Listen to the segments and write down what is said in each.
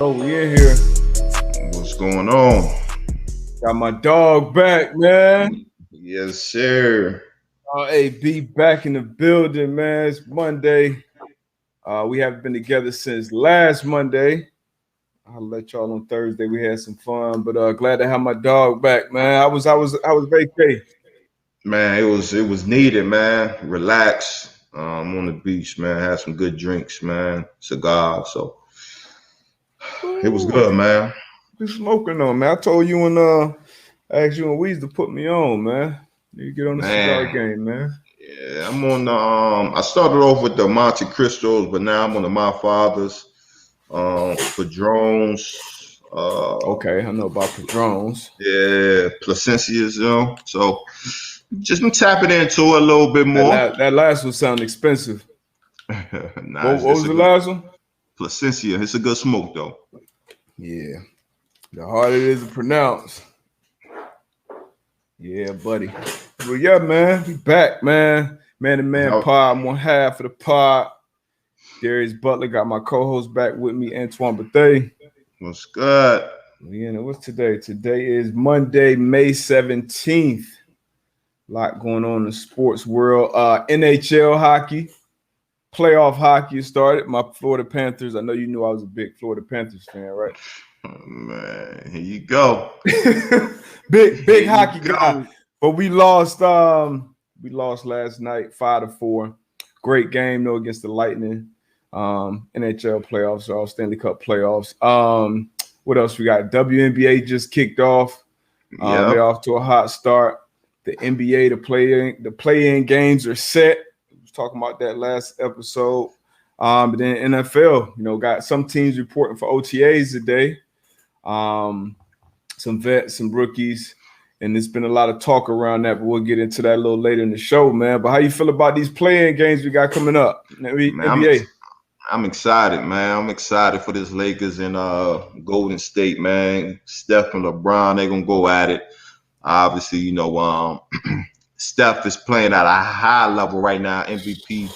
Oh, we in here. What's going on? Got my dog back, man. Yes, sir. AB back in the building, man. It's Monday. We haven't been together since last Monday. I'll let y'all on Thursday. We had some fun, but glad to have my dog back, man. I was vacay. Man, it was needed, man. Relax. On the beach, man. Had some good drinks, man. Cigar. So it was Ooh, good, man. been smoking on, man. I told you and I asked you and Weez to put me on, man. You get on the cigar Man, game, man. yeah, I'm on the I started off with the Monte Cristos, but now I'm on the My Father's Padrones. Okay, I know about Padrones. Yeah, Placencias, So just been tapping into it a little bit more. That last one sound expensive. Nah, What it's was a the good last one? Placencia. It's a good smoke though. Yeah. The harder it is to pronounce. Yeah, buddy. Well, yeah, man. We back, man. Man to man How- pod. I'm on half of the pod. Darius Butler got my co-host back with me, Antoine Bethea. What's good? What's today? Today is Monday, May 17th. A lot going on in the sports world. NHL hockey, playoff hockey started. My Florida Panthers. I know you knew I was a big Florida Panthers fan, right? Oh, man, here you go. big Here you hockey go. guy. But we lost last night 5-4. Great game though against the Lightning. NHL playoffs or Stanley Cup playoffs. What else we got? WNBA just kicked off. Yeah. They're off to a hot start. The NBA, the play-in games are set. We was talking about that last episode. But then NFL, got some teams reporting for OTAs today. Some vets, some rookies, and there's been a lot of talk around that, but we'll get into that a little later in the show, man. But how you feel about these play-in games we got coming up? Man, NBA. I'm excited, man. I'm excited for this Lakers and Golden State, man. Steph and LeBron, they're gonna go at it. Obviously, Steph is playing at a high level right now, MVP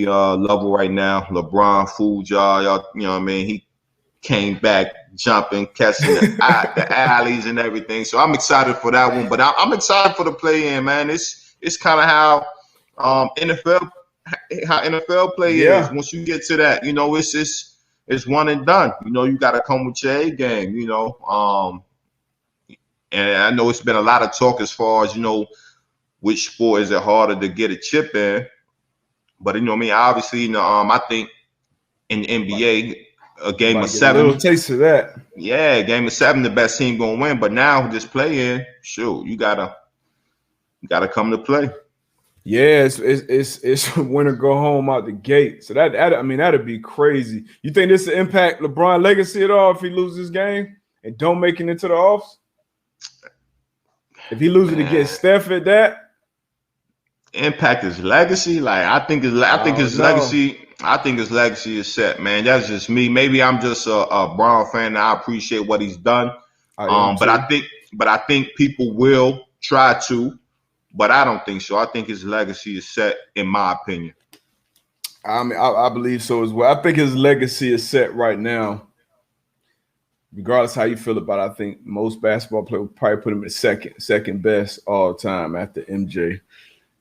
level right now. LeBron fooled y'all, you know what I mean? He came back jumping, catching the alleys and everything. So I'm excited for that one. But I'm excited for the play-in, man. It's kind of how NFL play is. Once you get to that, it's one and done. You got to come with your A game. And I know it's been a lot of talk as far as which sport is it harder to get a chip in. But obviously, I think in the NBA, a game of 7. A little taste of that. Yeah, game of 7, the best team gonna win. But now this play-in, shoot, you gotta come to play. Yeah, it's win or go home out the gate. So that'd be crazy. You think this will impact LeBron legacy at all if he loses this game and don't make it into the offs? If he loses it against Steph at that? Impact his legacy. Like I think his legacy is set, man. That's just me. Maybe I'm just a Brown fan and I appreciate what he's done. But I think people will try to, but I don't think so. I think his legacy is set, in my opinion. I believe so as well. I think his legacy is set right now. Regardless how you feel about it, I think most basketball players would probably put him at second best all time after MJ.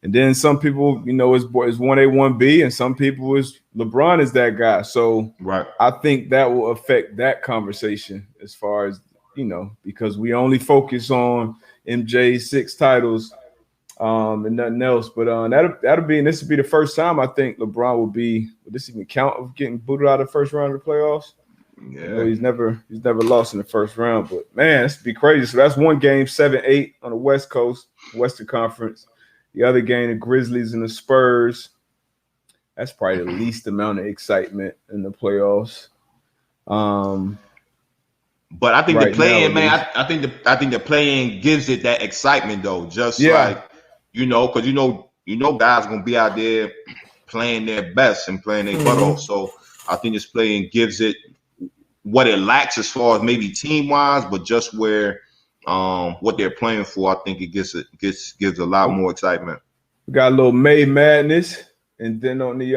And then some people, it's 1A, 1B, and some people is LeBron is that guy. So right. I think that will affect that conversation as far as, because we only focus on MJ's 6 titles and nothing else. But this will be the first time I think LeBron will this even count of getting booted out of the first round of the playoffs? Yeah. He's never lost in the first round. But man, this would be crazy. So that's one game, 7-8 on the West Coast, Western Conference. The other game, the Grizzlies and the Spurs. That's probably the least amount of excitement in the playoffs. But I think the play-in, man. I think the play-in gives it that excitement, though. Just like because guys gonna be out there playing their best and playing their butt off. So I think this play-in gives it what it lacks as far as maybe team-wise, but just where. What they're playing for, I think it gives a lot more excitement. We got a little May Madness, and then on the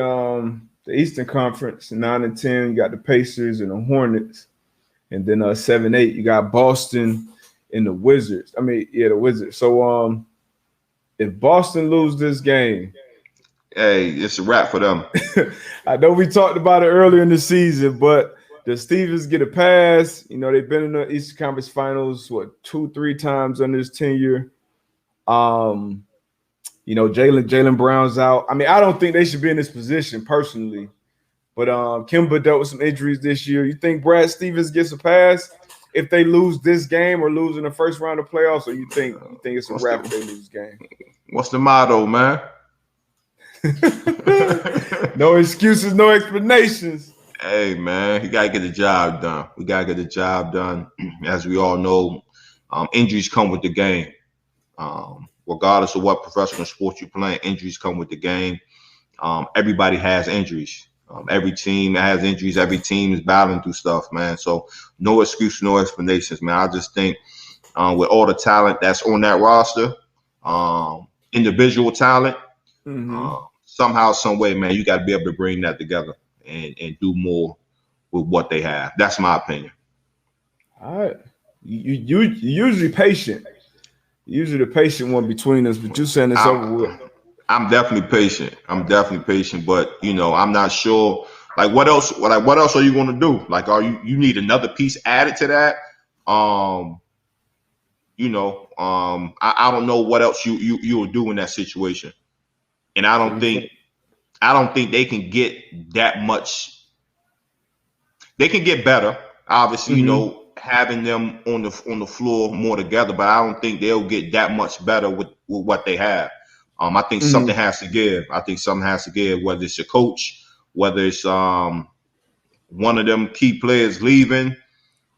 the Eastern Conference. 9 and 10, you got the Pacers and the Hornets, and then 7-8, you got Boston and the Wizards. I mean, yeah, the Wizards. So if Boston lose this game, hey, it's a wrap for them. I know we talked about it earlier in the season, but does Stevens get a pass? You know, they've been in the Eastern Conference Finals, 2-3 times under his tenure. You know, Jaylen Brown's out. I mean, I don't think they should be in this position personally. But Kemba dealt with some injuries this year. You think Brad Stevens gets a pass if they lose this game or lose in the first round of playoffs, or you think it's a wrap if they lose this game? What's the motto, man? No excuses, no explanations. Hey, man, you gotta get the job done. We gotta get the job done. As we all know, injuries come with the game. Regardless of what professional sport you're playing, injuries come with the game. Everybody has injuries. Every team has injuries. Every team is battling through stuff, man. So no excuse, no explanations, man. I just think with all the talent that's on that roster, individual talent, somehow, some way, man, you got to be able to bring that together and do more with what they have. That's my opinion. All right. You're usually patient. Usually the patient one between us, but you saying it's over with. I'm definitely patient. But you know, I'm not sure. Like, what else? What else are you going to do? Like, you need another piece added to that? You know, I don't know what else you will do in that situation, and I don't think they can get that much. They can get better, obviously. You know, having them on the floor more together, but I don't think they'll get that much better with what they have. I think something has to give. Whether it's a coach, whether it's one of them key players leaving.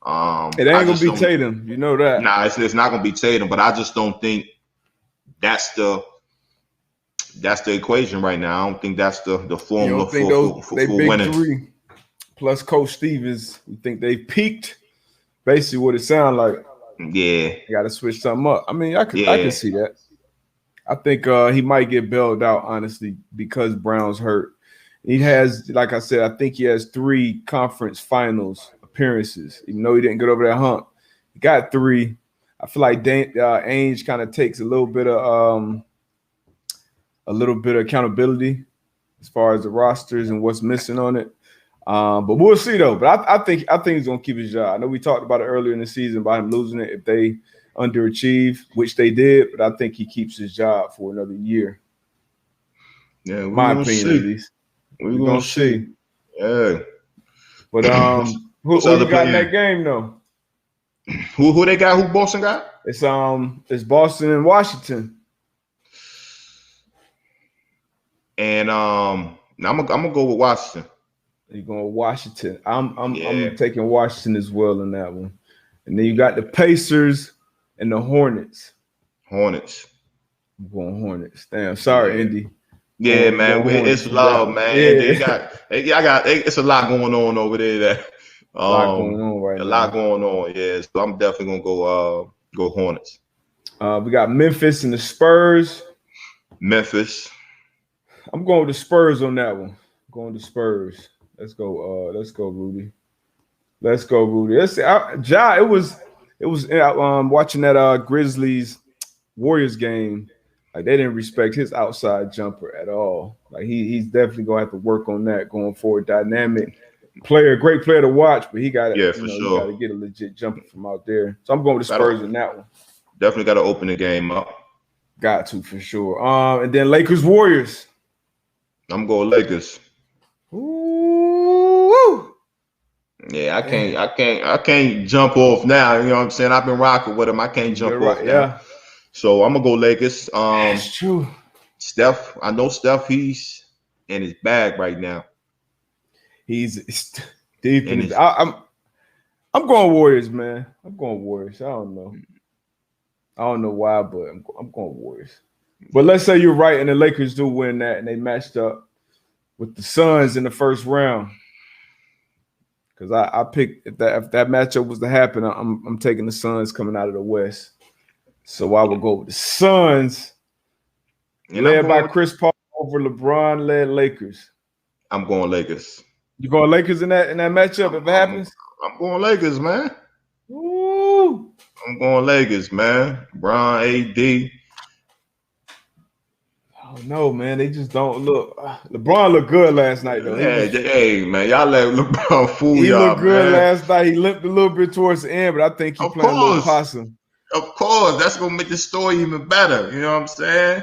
It ain't gonna be Tatum, you know that. Nah, it's not gonna be Tatum, but I just don't think that's the equation right now. I don't think that's the formula for winning. Three plus Coach Stevens, you think they peaked? Basically, what it sounds like. Yeah, you got to switch something up. I mean, I can see that. I think he might get bailed out, honestly, because Brown's hurt. He has, like I said, I think he has 3 conference finals appearances, even though he didn't get over that hump. He got 3. I feel like Ainge kind of takes a little bit of accountability as far as the rosters and what's missing on it. But we'll see though. But I think he's gonna keep his job. I know we talked about it earlier in the season about him losing it if they underachieve, which they did, but I think he keeps his job for another year. Yeah, my opinion at least. We're gonna see. Yeah. But who you got in that game though? Who they got? Who Boston got? It's Boston and Washington. And I'm gonna go with Washington. You're going with Washington. I'm taking Washington as well in that one. And then you got the Pacers and the Hornets. I'm going Hornets. Damn, sorry, Indy. Yeah, man, it's love, man. Yeah. It's a lot going on over there. A lot going on right now. A lot going on, yeah. So I'm definitely gonna go Hornets. We got Memphis and the Spurs. Memphis. I'm going with the Spurs on that one. I'm going to Spurs. Let's go, Rudy. Let's go, Rudy. It was watching that Grizzlies Warriors game. Like, they didn't respect his outside jumper at all. Like, he's definitely gonna have to work on that going forward. Dynamic player, great player to watch, but he got to sure. Got to get a legit jumper from out there. So I'm going with the Spurs in that one. Definitely got to open the game up. Got to for sure. And then Lakers Warriors. I'm going Lakers. Ooh. Yeah, I can't jump off now. You know what I'm saying? I've been rocking with him. I can't jump off now. Yeah. So I'm gonna go Lakers. That's true. I know Steph. He's in his bag right now. He's deep in his. I'm going Warriors, man. I'm going Warriors. I don't know why, but I'm going Warriors. But let's say you're right, and the Lakers do win that, and they matched up with the Suns in the first round. Because I picked if that matchup was to happen, I'm taking the Suns coming out of the West. So I will go with the Suns, led by Chris Paul over LeBron-led Lakers. I'm going Lakers. You going Lakers in that matchup if it I'm happens? I'm going Lakers, man. Woo! I'm going Lakers, man. Bron, AD. Oh no, man, they just don't look. LeBron looked good last night though. Hey, man, y'all let LeBron fool He y'all, looked good man. last night. He limped a little bit towards the end, but I think he Of playing a little course, possum. that's gonna make the story even better. You know what I'm saying?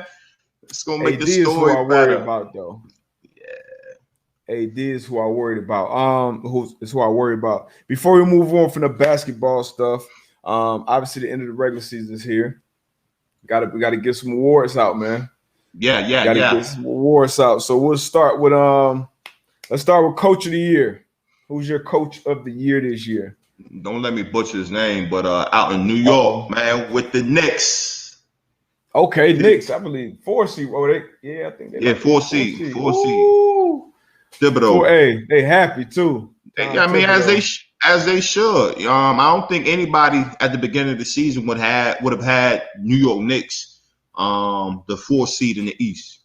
It's gonna make the AD is who story I worry better. about though. AD is who I worried about. Who I worry about. Before we move on from the basketball stuff, obviously the end of the regular season is here. We gotta get some awards out, man. Yeah, Got to yeah. get some awards out. So we'll start with let's start with Coach of the Year. Who's your Coach of the Year this year? Don't let me butcher his name, but out in New York, Uh-oh. man, with the Knicks. Okay, Knicks, I believe 4 seed. Oh, I think they Yeah, might be the four four seed, seed. four seed. Ooh, Thibodeau. they happy too. Tom I mean, Thibodeau. as they should. I don't think anybody at the beginning of the season would have had New York Knicks, the 4 seed in the East.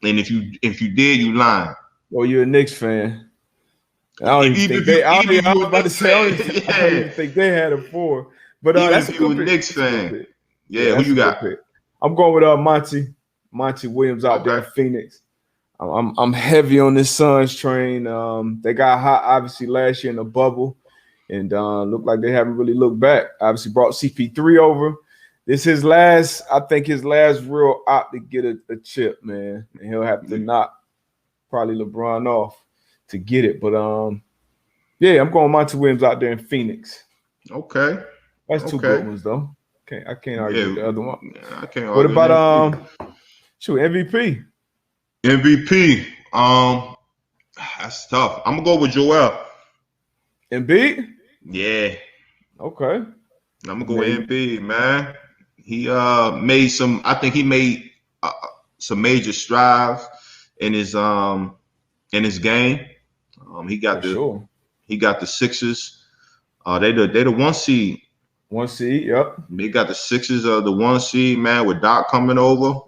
And if you did, you lying. Oh, you're a Knicks fan. I don't even think they. Even if I you was a about to Knicks say fan, I don't yeah. even think they had a 4. But Even that's if a you good a pick. Knicks That's a good fan, pick. Yeah, yeah. Who that's a you good got? pick. I'm going with Monty Williams out there Okay. in Phoenix. I'm heavy on this Suns train. They got hot obviously last year in the bubble, and looked like they haven't really looked back. Obviously brought CP3 over. This I think his last real op to get a chip, man, and he'll have to knock probably LeBron off to get it. But yeah, I'm going Monty Williams out there in Phoenix. Okay. That's two good Okay. ones though. I can't argue with Yeah, the other one. I can't What argue about that either. MVP? MVP. That's tough. I'm gonna go with Joel. Embiid? Yeah, Okay. I'm gonna I go with mean, MP, man. He made some. I think he made some major strides in his game. He for got sure. the Sixers. They the 1 seed. 1 seed, yep. They got the Sixers of the 1 seed, man. With Doc coming over.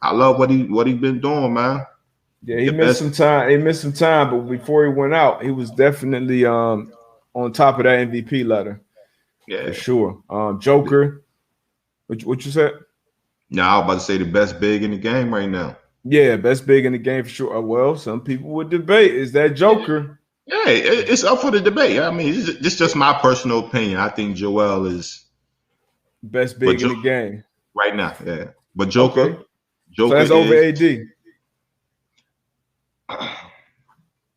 I love what he been doing, man. Yeah, he The missed best. some time. He missed some time, but before he went out, he was definitely on top of that MVP ladder for Yeah. sure. Joker, what you said? Now I was about to say the best big in the game right now. Yeah, best big in the game for sure. Well, some people would debate is that Yeah, Joker yeah, it's up for the debate. I mean, this is just my personal opinion. I think Joel is, best but big in the game. right now, yeah. But Okay, so Joker that's over is. AD,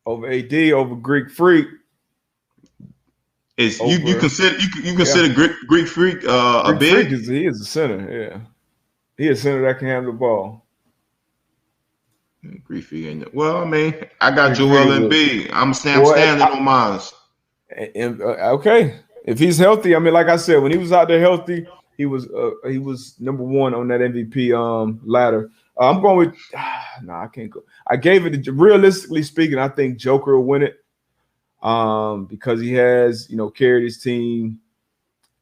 over AD, over Greek Freak, Is you over consider you yeah. consider Greek Freak a Greek Freak big? he is a center. Yeah, he is a center that can handle the ball. Greek Freak ain't it? Well, I mean, I got Greek Freak Joel is and a B. I'm boy. standing on mine. Okay, if he's healthy, I mean, like I said, when he was out there healthy, he was number one on that MVP ladder. I'm going with no, I can't go. I gave it realistically speaking, I think Joker will win it because he has carried his team,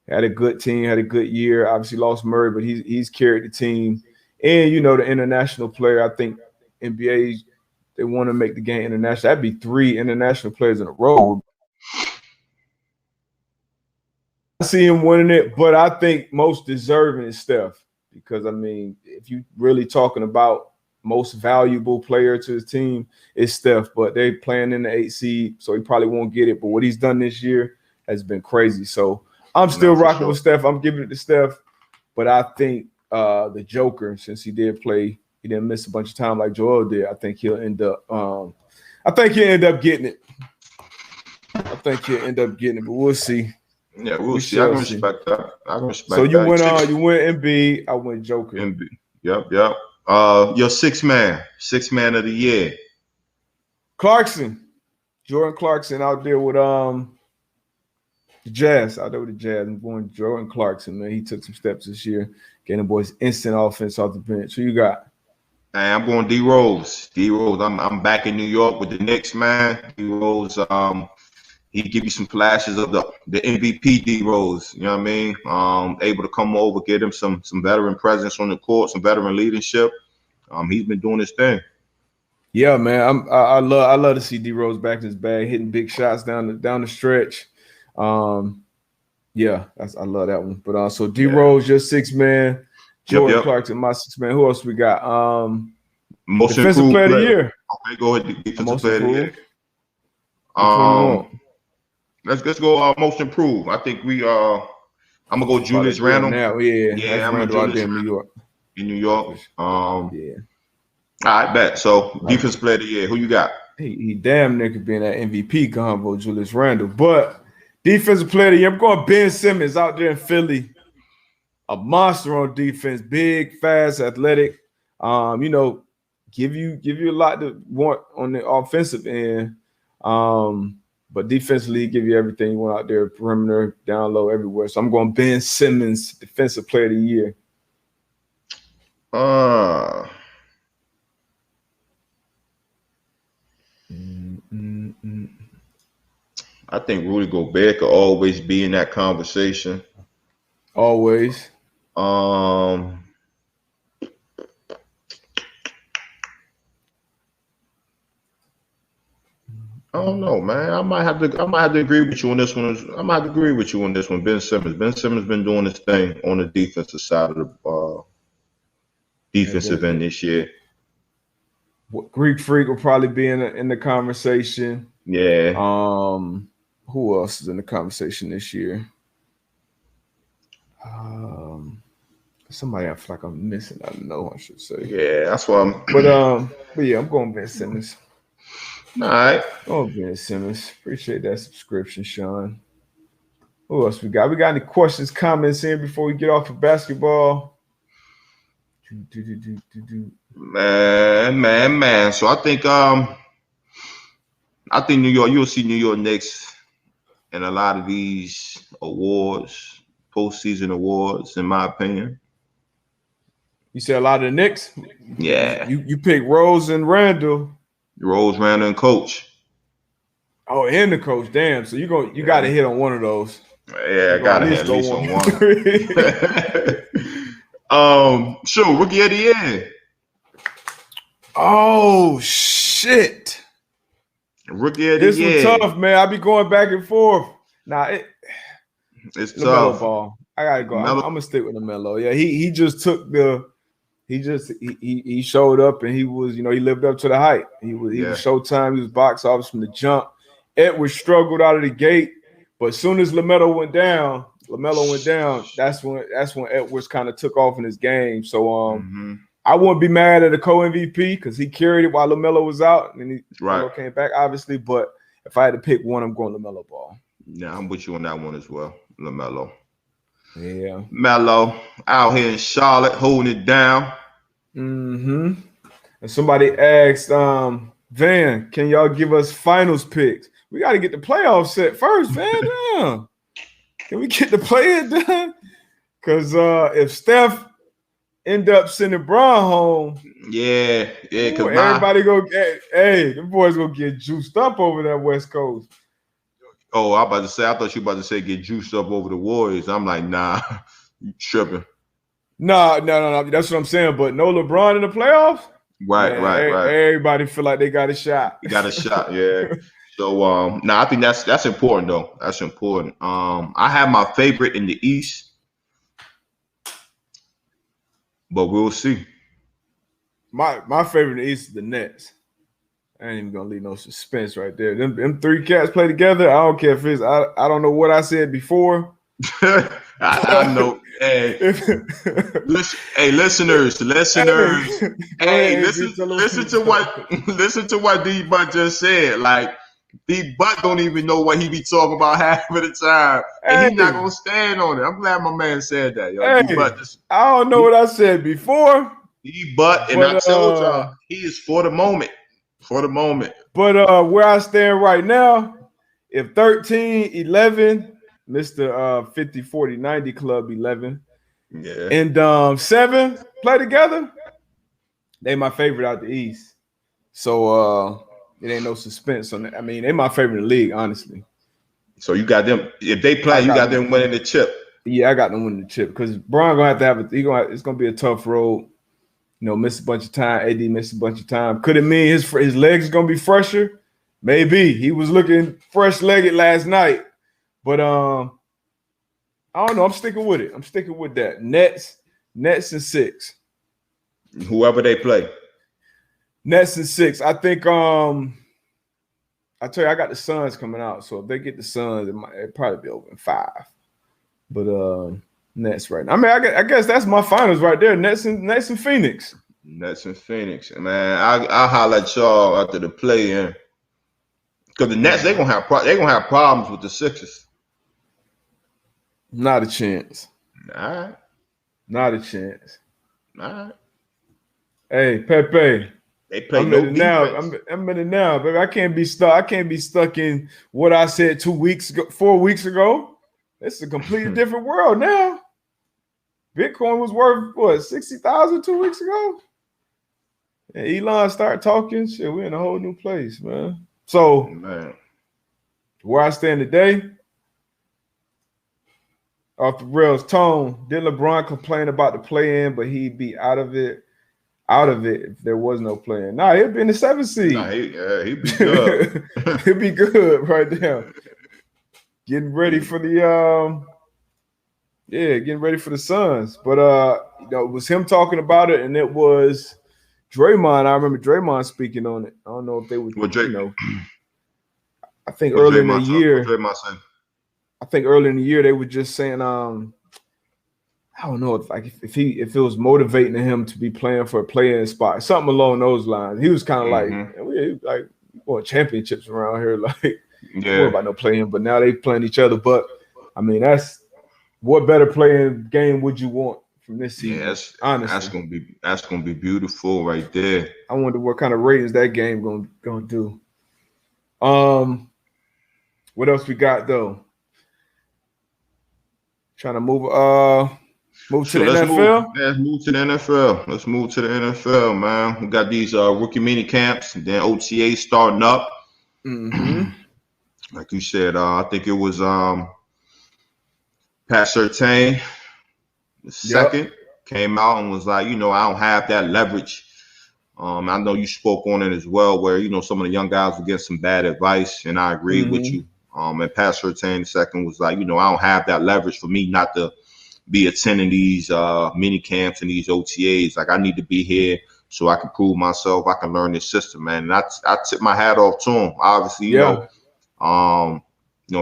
had a good team, had a good year. Obviously lost Murray, but he's carried the team, and the international player. I think NBA they want to make the game international. That'd be 3 international players in a row. I see him winning it, but I think most deserving is Steph because I mean, if you really talking about most valuable player to his team, it's Steph. But they playing in the 8 seed, so he probably won't get it. But what he's done this year has been crazy. So I'm still Not for rocking sure. with Steph. I'm giving it to Steph, but I think the Joker, since he didn't miss a bunch of time like Joel did. I think he'll end up. I think he'll end up getting it. But we'll see. Yeah, we'll We see. I shall can see. respect that. I can So respect you that. went Six you went MB, I went Joker. MB. Yep. Your six man of the year. Clarkson, Jordan Clarkson out there with the Jazz. Out there with the Jazz. I'm going Jordan Clarkson, man. He took some steps this year, getting the boys instant offense off the bench. Who you got? Hey, I'm going D Rose. D Rose. I'm back in New York with the Knicks, man. D Rose. He give you some flashes of the MVP D Rose. You know what I mean? Able to come over, get him some veteran presence on the court, some veteran leadership. He's been doing his thing. Yeah, man. I love to see D Rose back in his bag, hitting big shots down the stretch. Um, yeah, I love that one. But so D Yeah. Rose, your six man, Yep, Jordan yep. Clarkson, my six man. Who else we got? Most Defensive improved player of the player. year, Okay, go ahead. Defensive most player of the year. improved. Which one you Um, want? let's go. Most improved. I think we. I'm gonna go Probably Julius doing Randle. now. Yeah, that's Yeah, I'm a Randall out Julius there in New Randle York. in New York. For sure. Yeah, I bet. So like defense player of the year. Who you got? he damn near could be in that MVP combo, Julius Randle. But defensive player of the year, I'm going Ben Simmons out there in Philly. A monster on defense, big, fast, athletic. You know, give you a lot to want on the offensive end. But defensively, give you everything you want out there, perimeter, down low, everywhere. So I'm going Ben Simmons, defensive player of the year. Uh, Mm-mm-mm. I think Rudy Gobert could always be in that conversation. Always. Um, I don't know, man. I might have to agree with you on this one. I might have to agree with you on this one. Ben Simmons. Ben Simmons been doing his thing on the defensive side of the And defensive end then this year. Greek Freak will probably be in the conversation. Yeah. Who else is in the conversation this year? Um, Somebody I feel like I'm missing. I know I should say. Yeah, that's why I'm. But yeah, I'm going Ben Simmons. All right. Oh, Ben Simmons. Appreciate that subscription, Sean. Who else we got? We got any questions, comments in before we get off of basketball? Man. So I think New York. You'll see New York Knicks in a lot of these awards, postseason awards, in my opinion. You said a lot of the Knicks. Yeah. You pick Rose and Randall. Rose, Randle, and Coach. Oh, and the coach. Damn. So you got to hit on one of those. Yeah, I You're gonna gotta at have least at go least on one. Sure, rookie of the year. Oh shit! Rookie of the This one year. tough, man. I be going back and forth. It's LaMelo tough. Ball. I gotta go. I'm Melo, gonna stick with LaMelo. Yeah, he just took the. He showed up and he was, he lived up to the hype. He was yeah, Showtime. He was box office from the jump. Edwards struggled out of the gate, but as soon as LaMelo went down, that's when Edwards kind of took off in his game. So I wouldn't be mad at a co-MVP because he carried it while LaMelo was out, and then right. LaMelo came back, obviously. But if I had to pick one, I'm going LaMelo Ball. Yeah, I'm with you on that one as well. LaMelo. Yeah. Melo out here in Charlotte holding it down. Mm-hmm. And somebody asked, Van, can y'all give us finals picks? We got to get the playoffs set first, Van. Damn. Can we get the play-in done? Because if Steph end up sending Bron home, yeah, because everybody the boys gonna get juiced up over that West Coast. Oh, I thought you about to say get juiced up over the Warriors. I'm like, nah, you tripping. No. That's what I'm saying. But no LeBron in the playoffs. Right. Everybody feel like they got a shot. Got a shot, yeah. So I think that's important though. That's important. I have my favorite in the East, but we'll see. My favorite in the East is the Nets. I ain't even gonna leave no suspense right there. Them three cats play together. I don't care if it's I don't know what I said before. I know. Hey, listeners. Hey, listen to what D Butt just said. Like D Butt don't even know what he be talking about half of the time, and he's not gonna stand on it. I'm glad my man said that. Yo, D-Butt I don't know what I said before. D Butt, and I told y'all he is for the moment. For the moment. But where I stand right now, if 13, 11, Mr. 50, 40, 90 Club 11, yeah, and 7 play together, they my favorite out the East. So it ain't no suspense on that. I mean, they my favorite in the league, honestly. So you got them. If they play, you got them winning the chip. Yeah, I got them winning the chip because Bron gonna have to it's gonna be a tough road. Missed a bunch of time. AD missed a bunch of time. Could it mean his legs gonna be fresher? Maybe. He was looking fresh-legged last night. But I don't know. I'm sticking with it. I'm sticking with that. Nets and 6. Whoever they play. Nets and 6. I think I tell you, I got the Suns coming out. So if they get the Suns, it'd probably be over in 5. But Nets right now. I mean, I guess that's my finals right there. Nets and Phoenix. Nets and Phoenix. Man, I'll holler at y'all after the play-in. Because the Nets, they're gonna have problems with the Sixers. Not a chance. All right. Not a chance. All right. Hey, Pepe. They play I'm no in it now. defense. I'm in it now, baby. I can't be stuck in what I said 2 weeks ago, 4 weeks ago. It's a completely different world now. Bitcoin was worth what, 60,000 2 weeks ago? And Elon started talking. Shit, we're in a whole new place, man. So, Man. where I stand today, off the rails tone, did LeBron complain about the play-in, but he'd be out of it if there was no play-in? Nah, he'd be in the 7th seed. Nah, he'd be good. He'd be good right now. Getting ready for the getting ready for the Suns. But it was him talking about it, and it was Draymond. I remember Draymond speaking on it. I don't know if they would, I think early in the year. I think early in the year they were just saying, I don't know if it was motivating him to be playing for a play-in spot, something along those lines. He was kind of like, we want championships around here, like worry about no play-in. But now they playing each other. But I mean, that's what better playing game would you want from this season? Yeah, honestly, that's gonna be beautiful right there. I wonder what kind of ratings that game gonna do. What else we got though? Trying to move to the NFL. Let's move to the NFL. Let's move to the NFL, man. We got these rookie mini camps and then OTA starting up. Like you said, I think it was Pat Surtain, the second, came out and was like, I don't have that leverage. I know you spoke on it as well, where some of the young guys would get some bad advice, and I agree with you. And Pat Surtain, the second, was like, I don't have that leverage for me not to be attending these mini camps and these OTAs. Like, I need to be here so I can prove myself. I can learn this system, man. And I tip my hat off to him. Obviously,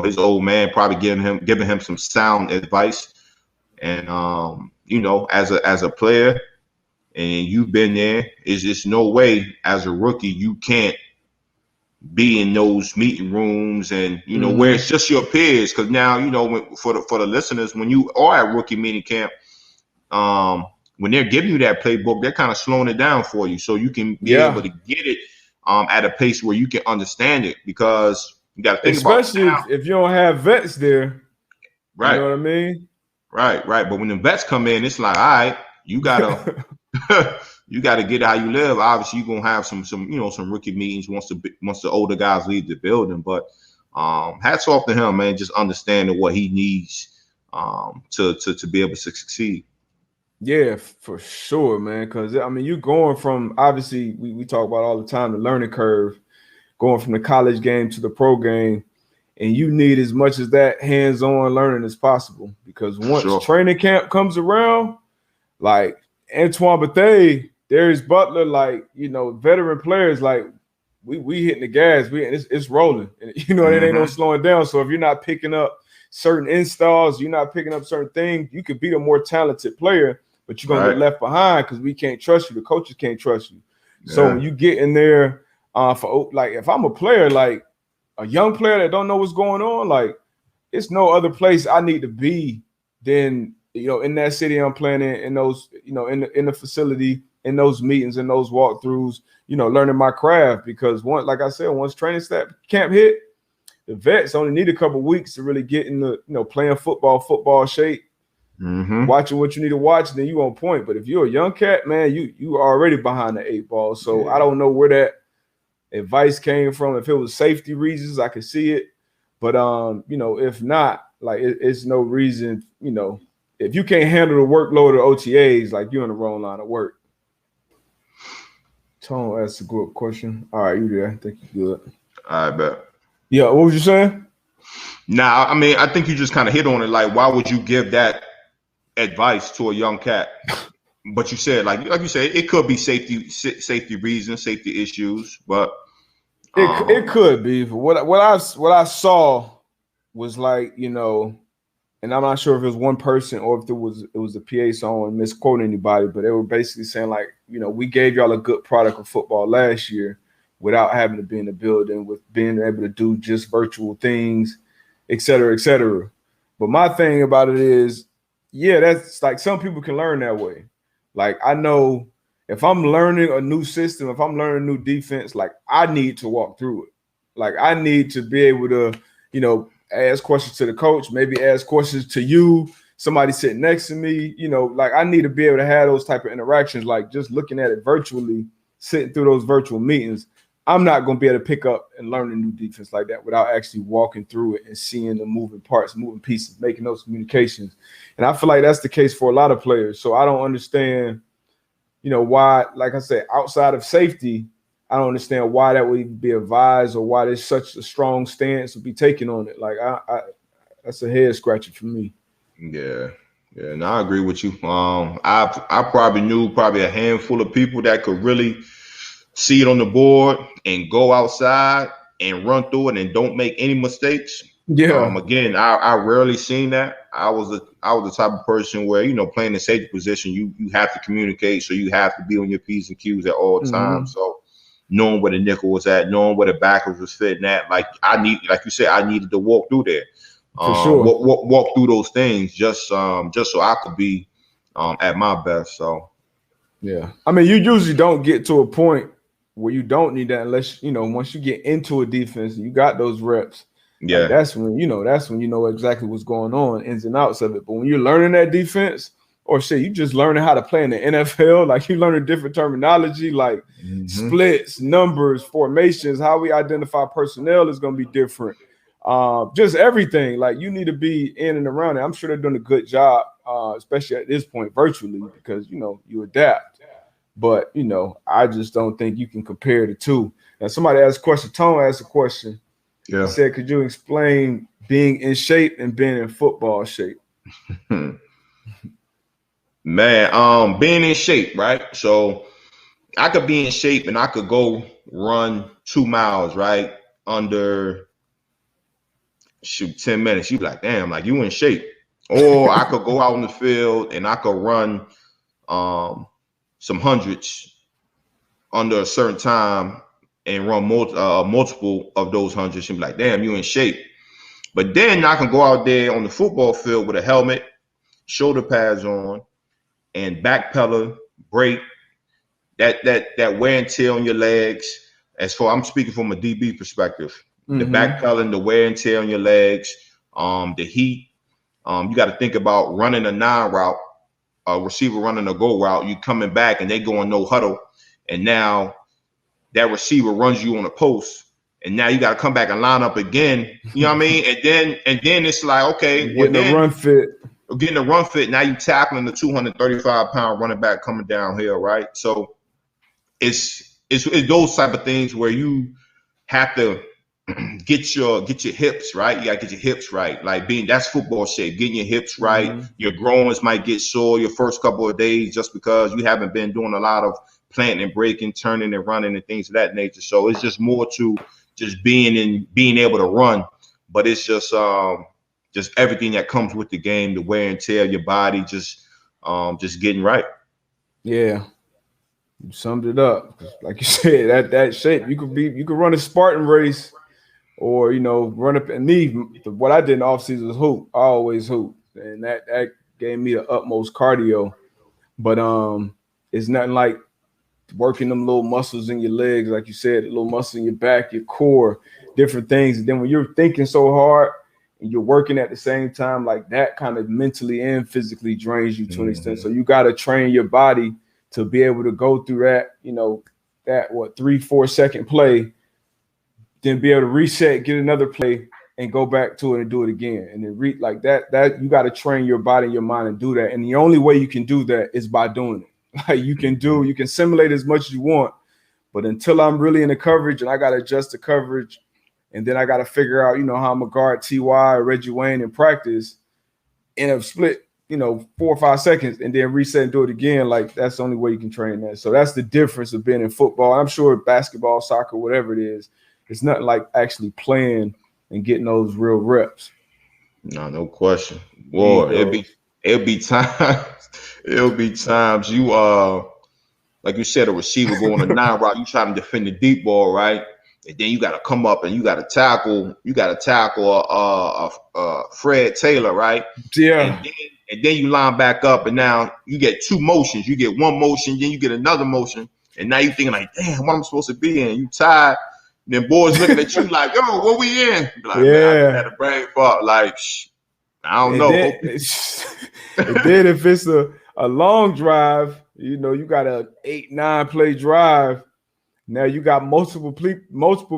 his old man probably giving him some sound advice. And as a player, and you've been there, is just no way as a rookie you can't be in those meeting rooms and where it's just your peers. Because now for the listeners, when you are at rookie mini camp, when they're giving you that playbook, they're kind of slowing it down for you so you can be able to get it at a pace where you can understand it, because you got to think especially if you don't have vets there, right? You know what I mean? Right. But when the vets come in, it's like, all right, you gotta you gotta get how you live. Obviously, you're gonna have some rookie meetings once the older guys leave the building. But hats off to him, man, just understanding what he needs to be able to succeed. Yeah, for sure, man. Because I mean, you're going from, obviously we talk about all the time, the learning curve, going from the college game to the pro game, and you need as much of that hands-on learning as possible. Because once training camp comes around, like Antoine Bethea, Darius Butler, like veteran players, like we hitting the gas, it's rolling, and it ain't no slowing down. So if you're not picking up certain installs, you're not picking up certain things, you could be a more talented player, but you're gonna get left behind because we can't trust you. The coaches can't trust you. Yeah. So when you get in there, if I'm a player, like a young player that don't know what's going on, like it's no other place I need to be than in that city I'm playing in those, in the facility, in those meetings, in those walkthroughs, learning my craft. Because once training camp hit, the vets only need a couple weeks to really get in the playing football shape, watching what you need to watch, and then you on point. But if you're a young cat, man, you are already behind the 8 ball. So I don't know where that advice came from. If it was safety reasons, I could see it. But if not, like it's no reason, if you can't handle the workload of OTAs, like you're in the wrong line of work. Tone asked a good question. All right, you there? I think you good. I bet. Yeah, what was you saying? Now, I mean, I think you just kind of hit on it. Like, why would you give that advice to a young cat? But you said, like you said, it could be safety reasons, safety issues. But It could be. But what I saw was like, and I'm not sure if it was one person or if it was a PA song and misquoting anybody, but they were basically saying like, we gave y'all a good product of football last year without having to be in the building, with being able to do just virtual things, et cetera, et cetera. But my thing about it is, yeah, that's like some people can learn that way. Like I know if I'm learning a new system, if I'm learning a new defense, like I need to walk through it. Like I need to be able to, ask questions to the coach, maybe ask questions to you, somebody sitting next to me, like I need to be able to have those type of interactions, like just looking at it virtually, sitting through those virtual meetings. I'm not going to be able to pick up and learn a new defense like that without actually walking through it and seeing the moving parts, moving pieces, making those communications. And I feel like that's the case for a lot of players. So I don't understand, why, like I said, outside of safety, I don't understand why that would even be advised or why there's such a strong stance to be taken on it. Like I that's a head scratcher for me. yeah, yeah, and I agree with you. I probably knew probably a handful of people that could really see it on the board and go outside and run through it and don't make any mistakes. Yeah. Again, I rarely seen that. I was the type of person where playing the safety position, you have to communicate, so you have to be on your P's and Q's at all times. So knowing where the nickel was at, knowing where the backers was fitting at, like you said, I needed to walk through there, For sure. walk through those things just so I could be at my best. So Yeah. I mean, you usually don't get to a point where you don't need that unless, once you get into a defense, you got those reps. Like yeah, that's when you know exactly what's going on, ins and outs of it. But when you're learning that defense, or shit, you just learning how to play in the NFL, like you learning different terminology, like splits, numbers, formations, how we identify personnel is going to be different. Just everything. Like you need to be in and around it. I'm sure they're doing a good job, especially at this point virtually, because you adapt. But I just don't think you can compare the two. Now, somebody asked a question. Tone asked a question. He yeah. said, "Could you explain being in shape and being in football shape?" Man, being in shape, right? So I could be in shape and I could go run 2 miles, right? Under 10 minutes. You be like, damn, like you in shape. Or I could go out in the field and I could run some hundreds under a certain time and run multiple of those hundreds and be like, damn, you in shape. But then I can go out there on the football field with a helmet, shoulder pads on, and back pedal, brake, that wear and tear on your legs. As for I'm speaking from a DB perspective, the back pedaling, the wear and tear on your legs, the heat. You got to think about running a nine route, a receiver running a go route. You coming back and they going no huddle, and now that receiver runs you on a post, and now you got to come back and line up again. You know what I mean? And then it's like, okay, well Getting a then run fit. getting a run fit. Now you tackling the 235-pound running back coming downhill, right? So it's those type of things where you have to get your hips right. You gotta get your hips right. Like that's football shape. Getting your hips right. Your groins might get sore your first couple of days just because you haven't been doing a lot of planting and breaking, turning and running and things of that nature. So it's just more to just being able to run. But it's just everything that comes with the game, the wear and tear of your body, just getting right. Yeah. You summed it up. Like you said, that shape. You could run a Spartan race or run up and me. What I did in the offseason was hoop. I always hoop. And that gave me the utmost cardio. But it's nothing like working them little muscles in your legs, like you said, a little muscle in your back, your core, different things. And then when you're thinking so hard and you're working at the same time, like that kind of mentally and physically drains you to an extent. So you got to train your body to be able to go through that, that 3-4 second play, then be able to reset, get another play, and go back to it and do it again. And then like that you got to train your body and your mind and do that. And the only way you can do that is by doing it. Like you can simulate as much as you want, But until I'm really in the coverage and I got to adjust the coverage, and then I got to figure out, how I'm going to guard T.Y. or Reggie Wayne in practice in a split, 4 or 5 seconds, and then reset and do it again. Like, that's the only way you can train that. So that's the difference of being in football. I'm sure basketball, soccer, whatever it is, it's nothing like actually playing and getting those real reps. No question. Need Boy, those. it'll be times. It'll be times you like you said, a receiver going a 9 route, you trying to defend the deep ball, right? And then you got to come up and you got to tackle. You got to tackle Fred Taylor, right? Yeah. And then you line back up, and now you get 2 motions. You get 1 motion, then you get another motion, and now you thinking like, damn, what am I supposed to be in? You tired. And then boys looking at you like, yo, what we in? Be like, man, I just had a brain fart. Like, I don't know. And then if it's a long drive, you got a 8-9 play drive. Now you got multiple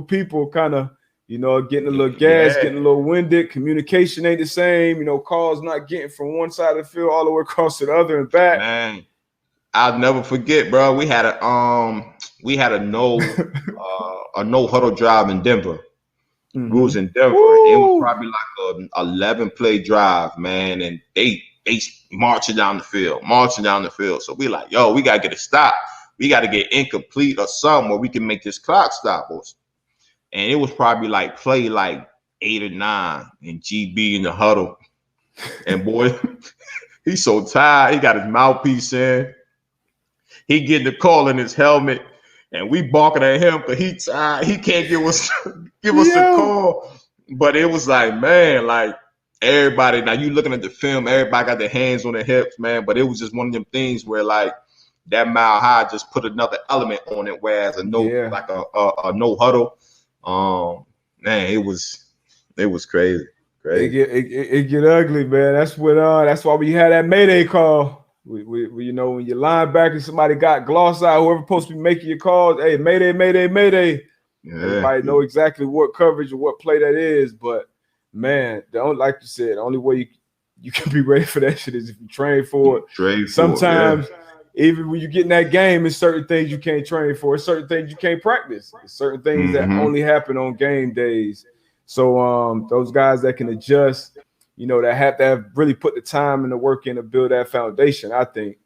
people kind of, getting a little gas, getting a little winded. Communication ain't the same. Calls not getting from one side of the field all the way across to the other and back. Man, I'll never forget, bro. We had a no huddle drive in Denver. Mm-hmm. We was in Denver. It was probably like an 11-play drive, man, and they marching down the field. So we like, yo, we gotta get a stop. We got to get incomplete or something where we can make this clock stop us. And it was probably like play like 8 or 9 and GB in the huddle. And boy, he's so tired. He got his mouthpiece in. He getting the call in his helmet. And we barking at him because he tired. He can't give us a call. But it was like, man, like everybody, now you looking at the film, everybody got their hands on their hips, man. But it was just one of them things where like, that Mile High just put another element on it, whereas a no huddle, man, it was crazy. It get ugly, man. That's why we had that Mayday call. We when your linebacker, somebody got gloss out, whoever supposed to be making your calls, hey, Mayday, Mayday, Mayday. Yeah. Everybody know exactly what coverage or what play that is, but man, like you said, the only way you can be ready for that shit is if you train for it. Sometimes. Even when you get in that game, there's certain things you can't train for. There's certain things you can't practice. There's certain things that only happen on game days. So those guys that can adjust, that have to have really put the time and the work in to build that foundation, I think.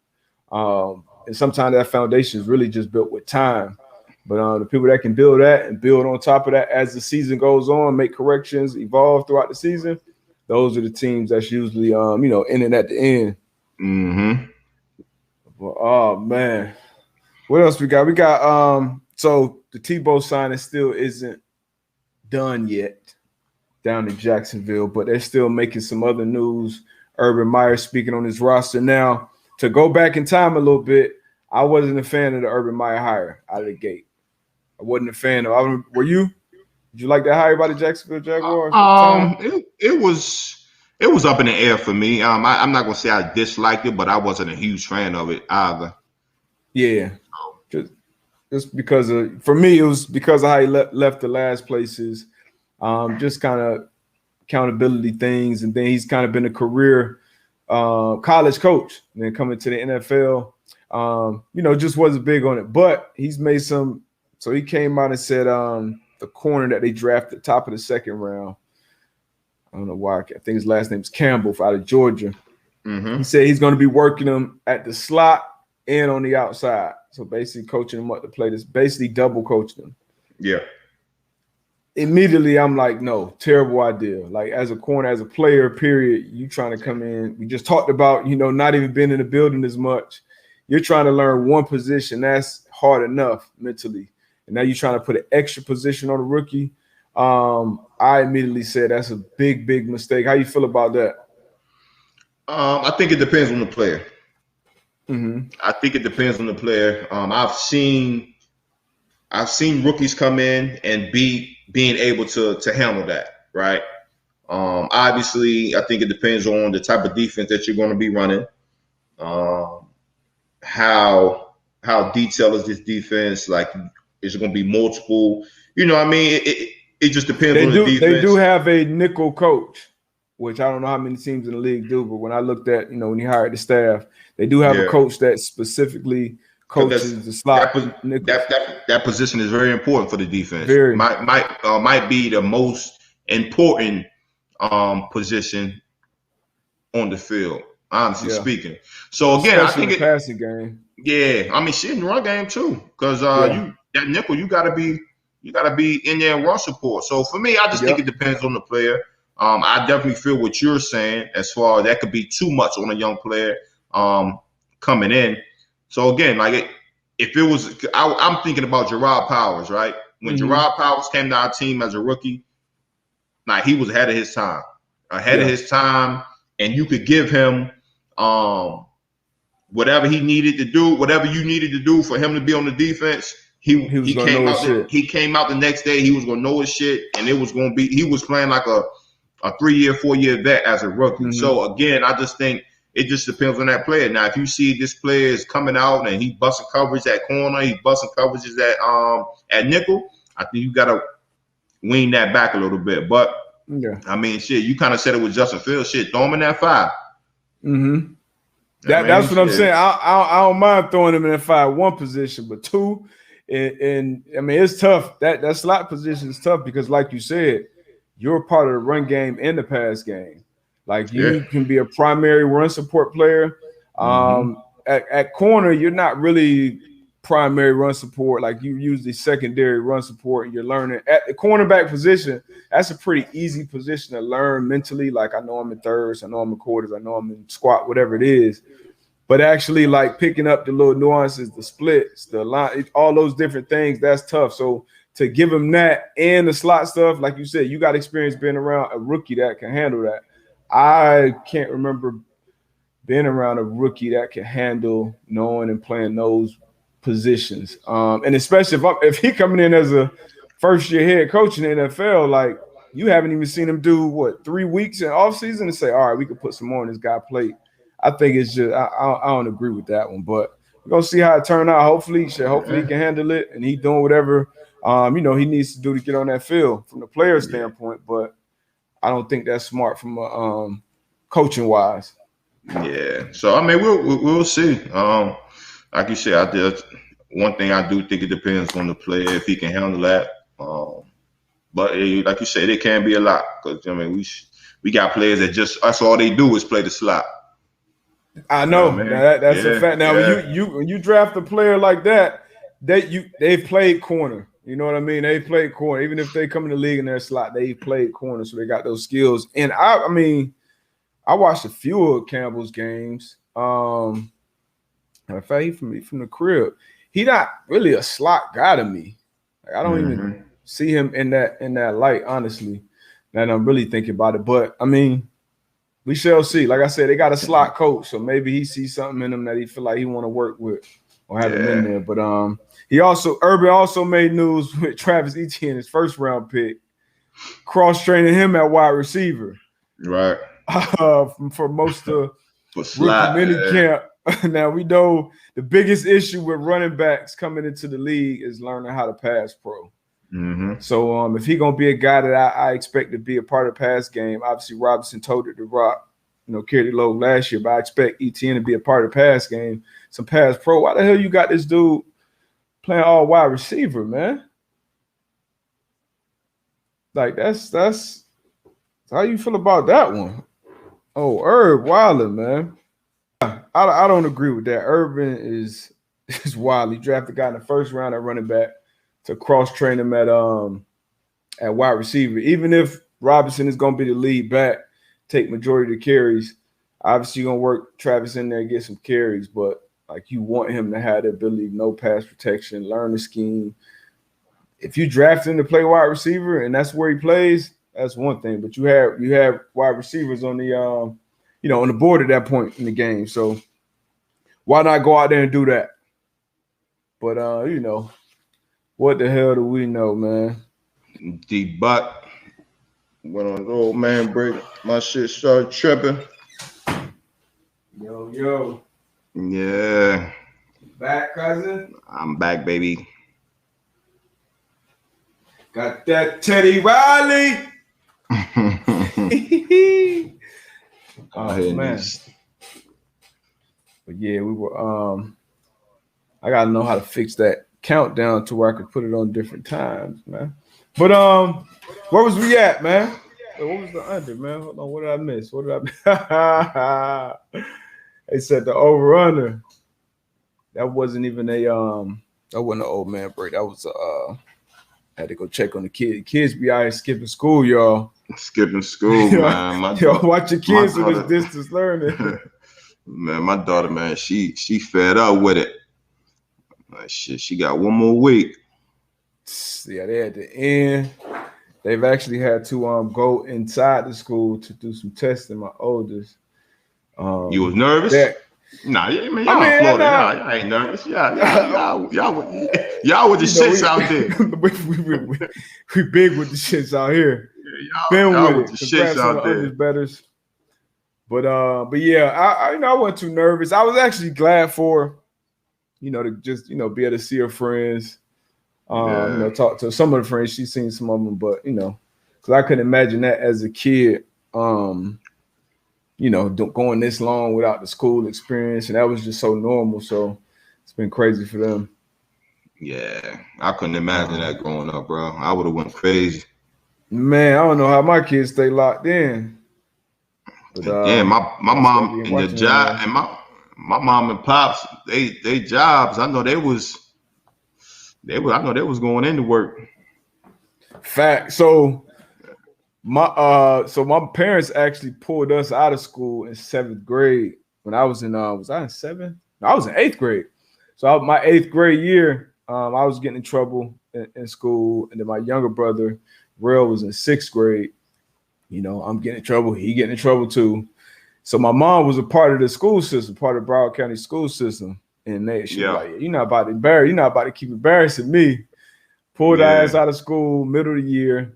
And sometimes that foundation is really just built with time. But the people that can build that and build on top of that as the season goes on, make corrections, evolve throughout the season, those are the teams that's usually, in and at the end. Mm-hmm. Well, oh man, what else we got? We got so the Tebow signing still isn't done yet down in Jacksonville, but they're still making some other news. Urban Meyer speaking on his roster now. To go back in time a little bit, I wasn't a fan of the Urban Meyer hire out of the gate. I wasn't a fan of. Were you? Did you like that hire by the Jacksonville Jaguars? It was up in the air for me. I'm not gonna say I disliked it, but I wasn't a huge fan of it either. Yeah, just because for me it was because of how he left the last places. Just kind of accountability things, and then he's kind of been a career college coach, and then coming to the NFL, just wasn't big on it. But he's made some. So he came out and said the corner that they drafted top of the 2nd round. I don't know why. I think his last name is Campbell out of Georgia. Mm-hmm. He said he's going to be working him at the slot and on the outside. So basically coaching him up to play this, basically double coaching him. Yeah. Immediately, I'm like, no, terrible idea. Like as a corner, as a player, period, you trying to come in. We just talked about, not even being in the building as much. You're trying to learn one position. That's hard enough mentally. And now you're trying to put an extra position on a rookie. I immediately said that's a big, big mistake. How you feel about that? I think it depends on the player. Mm-hmm. I think it depends on the player. I've seen rookies come in and being able to handle that, right? Obviously, I think it depends on the type of defense that you're going to be running. How detailed is this defense? Like, is it going to be multiple? It just depends on the defense. They do have a nickel coach, which I don't know how many teams in the league do, but when I looked at, when he hired the staff, they do have a coach that specifically coaches, the that, slot nickels. that position is very important for the defense. Very. Might be the most important position on the field, honestly speaking. So again, I Especially think in the passing game. yeah, I mean shit in the run game too. Because Yeah. that nickel, you gotta be in there and run support. So for me, I just think it depends on the player. I definitely feel what you're saying as far as that could be too much on a young player coming in. So again, like if it was, I'm thinking about Gerard Powers, right? When Gerard Powers came to our team as a rookie, like he was ahead of his time, and you could give him whatever he needed to do, whatever you needed to do for him to be on the defense. He was gonna know his shit. He came out the next day. He was gonna know his shit, and it was gonna be. He was playing like a 3-year, 4-year vet as a rookie. So again, I just think it just depends on that player. Now, if you see this player is coming out and he busting coverage at corner, he busting coverages at nickel, I think you gotta wean that back a little bit. But I mean, shit, you kind of said it with Justin Fields. Shit, throw him in that 5. That's what I'm saying. I don't mind throwing him in that 5-1 position, but 2, and I mean it's tough. That slot position is tough because, like you said, you're part of the run game and the pass game. Like you can be a primary run support player. At corner, you're not really primary run support. Like you use the secondary run support, and you're learning at the cornerback position. That's a pretty easy position to learn mentally. Like I know I'm in thirds, I know I'm in quarters, I know I'm in squat, whatever it is. But actually, like picking up the little nuances, the splits, the line, all those different things, that's tough. So to give him that and the slot stuff, like you said, you got experience being around a rookie that can handle that. I can't remember being around a rookie that can handle knowing and playing those positions. And especially if he coming in as a first-year head coach in the NFL, like you haven't even seen him do, 3 weeks in offseason and say, all right, we could put some more on this guy plate. I think it's just I don't agree with that one, but we're gonna see how it turns out. Hopefully he can handle it, and he doing whatever he needs to do to get on that field from the player standpoint. But I don't think that's smart from a coaching wise. Yeah, so I mean we'll see. Like you said, one thing I do think it depends on the player if he can handle that. But like you said, it can be a lot because I mean we got players that that's all they do is play the slot. I know that's a fact. Now when you draft a player like that, they played corner. You know what I mean? They played corner. Even if they come in the league in their slot, they played corner, so they got those skills. And I mean, I watched a few of Campbell's games. In fact, he from the crib. He not really a slot guy to me. Like, I don't even see him in that light, honestly. And I'm really thinking about it. But I mean, we shall see. Like I said, they got a slot coach, so maybe he sees something in him that he feel like he want to work with or have him in there. But Urban also made news with Travis Etienne, his first round pick, cross training him at wide receiver. Right. For most of rookie mini camp. Now we know the biggest issue with running backs coming into the league is learning how to pass pro. So if he's gonna be a guy that I expect to be a part of the pass game, obviously Robinson told it to rock, carried the load last year, but I expect Etienne to be a part of the pass game, some pass pro. Why the hell you got this dude playing all wide receiver, man? Like that's how you feel about that one. Oh, Herb Wilder, man. I don't agree with that. Urban is wild. He drafted a guy in the first round at running back to cross train him at wide receiver. Even if Robinson is gonna be the lead back, take majority of the carries, obviously you're gonna work Travis in there and get some carries, but like you want him to have the ability to know pass protection, learn the scheme. If you draft him to play wide receiver and that's where he plays, that's one thing. But you have wide receivers on the on the board at that point in the game. So why not go out there and do that? But what the hell do we know, man? D-Buck went on the old man break. My shit started tripping. Yo. Yeah. Back, cousin? I'm back, baby. Got that Teddy Riley. Oh man. But yeah, we were I gotta know how to fix that countdown to where I could put it on different times, man. But where was we at, man? Wait, what was the under, man? Hold on, what did I miss? What did I miss? They said the over under. That wasn't even that wasn't an old man break. That was I had to go check on the kids. Kids be out here skipping school, y'all. Skipping school, man. Yo, watch your kids with this distance learning. Man, my daughter, man, she fed up with it. Like, shit, she got one more week. Yeah, they at the end. They've actually had to go inside the school to do some testing. My oldest. You was nervous? Nah, yeah, man, y'all in Florida. Y'all ain't nervous. Y'all with the shits out there. we big with the shits out here. Yeah, y'all with the shits out there. Betters. But yeah, I wasn't too nervous. I was actually glad for, to just be able to see her friends. Talk to some of the friends. She's seen some of them, but because I couldn't imagine that as a kid. Going this long without the school experience, and that was just so normal. So it's been crazy for them. Yeah, I couldn't imagine that growing up, bro. I would have went crazy. Man, I don't know how my kids stay locked in. But, my mom and the job, and my mom and pops, they jobs. I know they was going into work. Fact. So my parents actually pulled us out of school in 7th grade when I was in was I in 7th? No, I was in 8th grade. So my 8th grade year, I was getting in trouble in school, and then my younger brother, Real, was in 6th grade. I'm getting in trouble. He getting in trouble too. So my mom was a part of the school system, part of the Broward County school system, and she was like, "You're not about to embarrass. You're not about to keep embarrassing me." Pulled our ass out of school, middle of the year.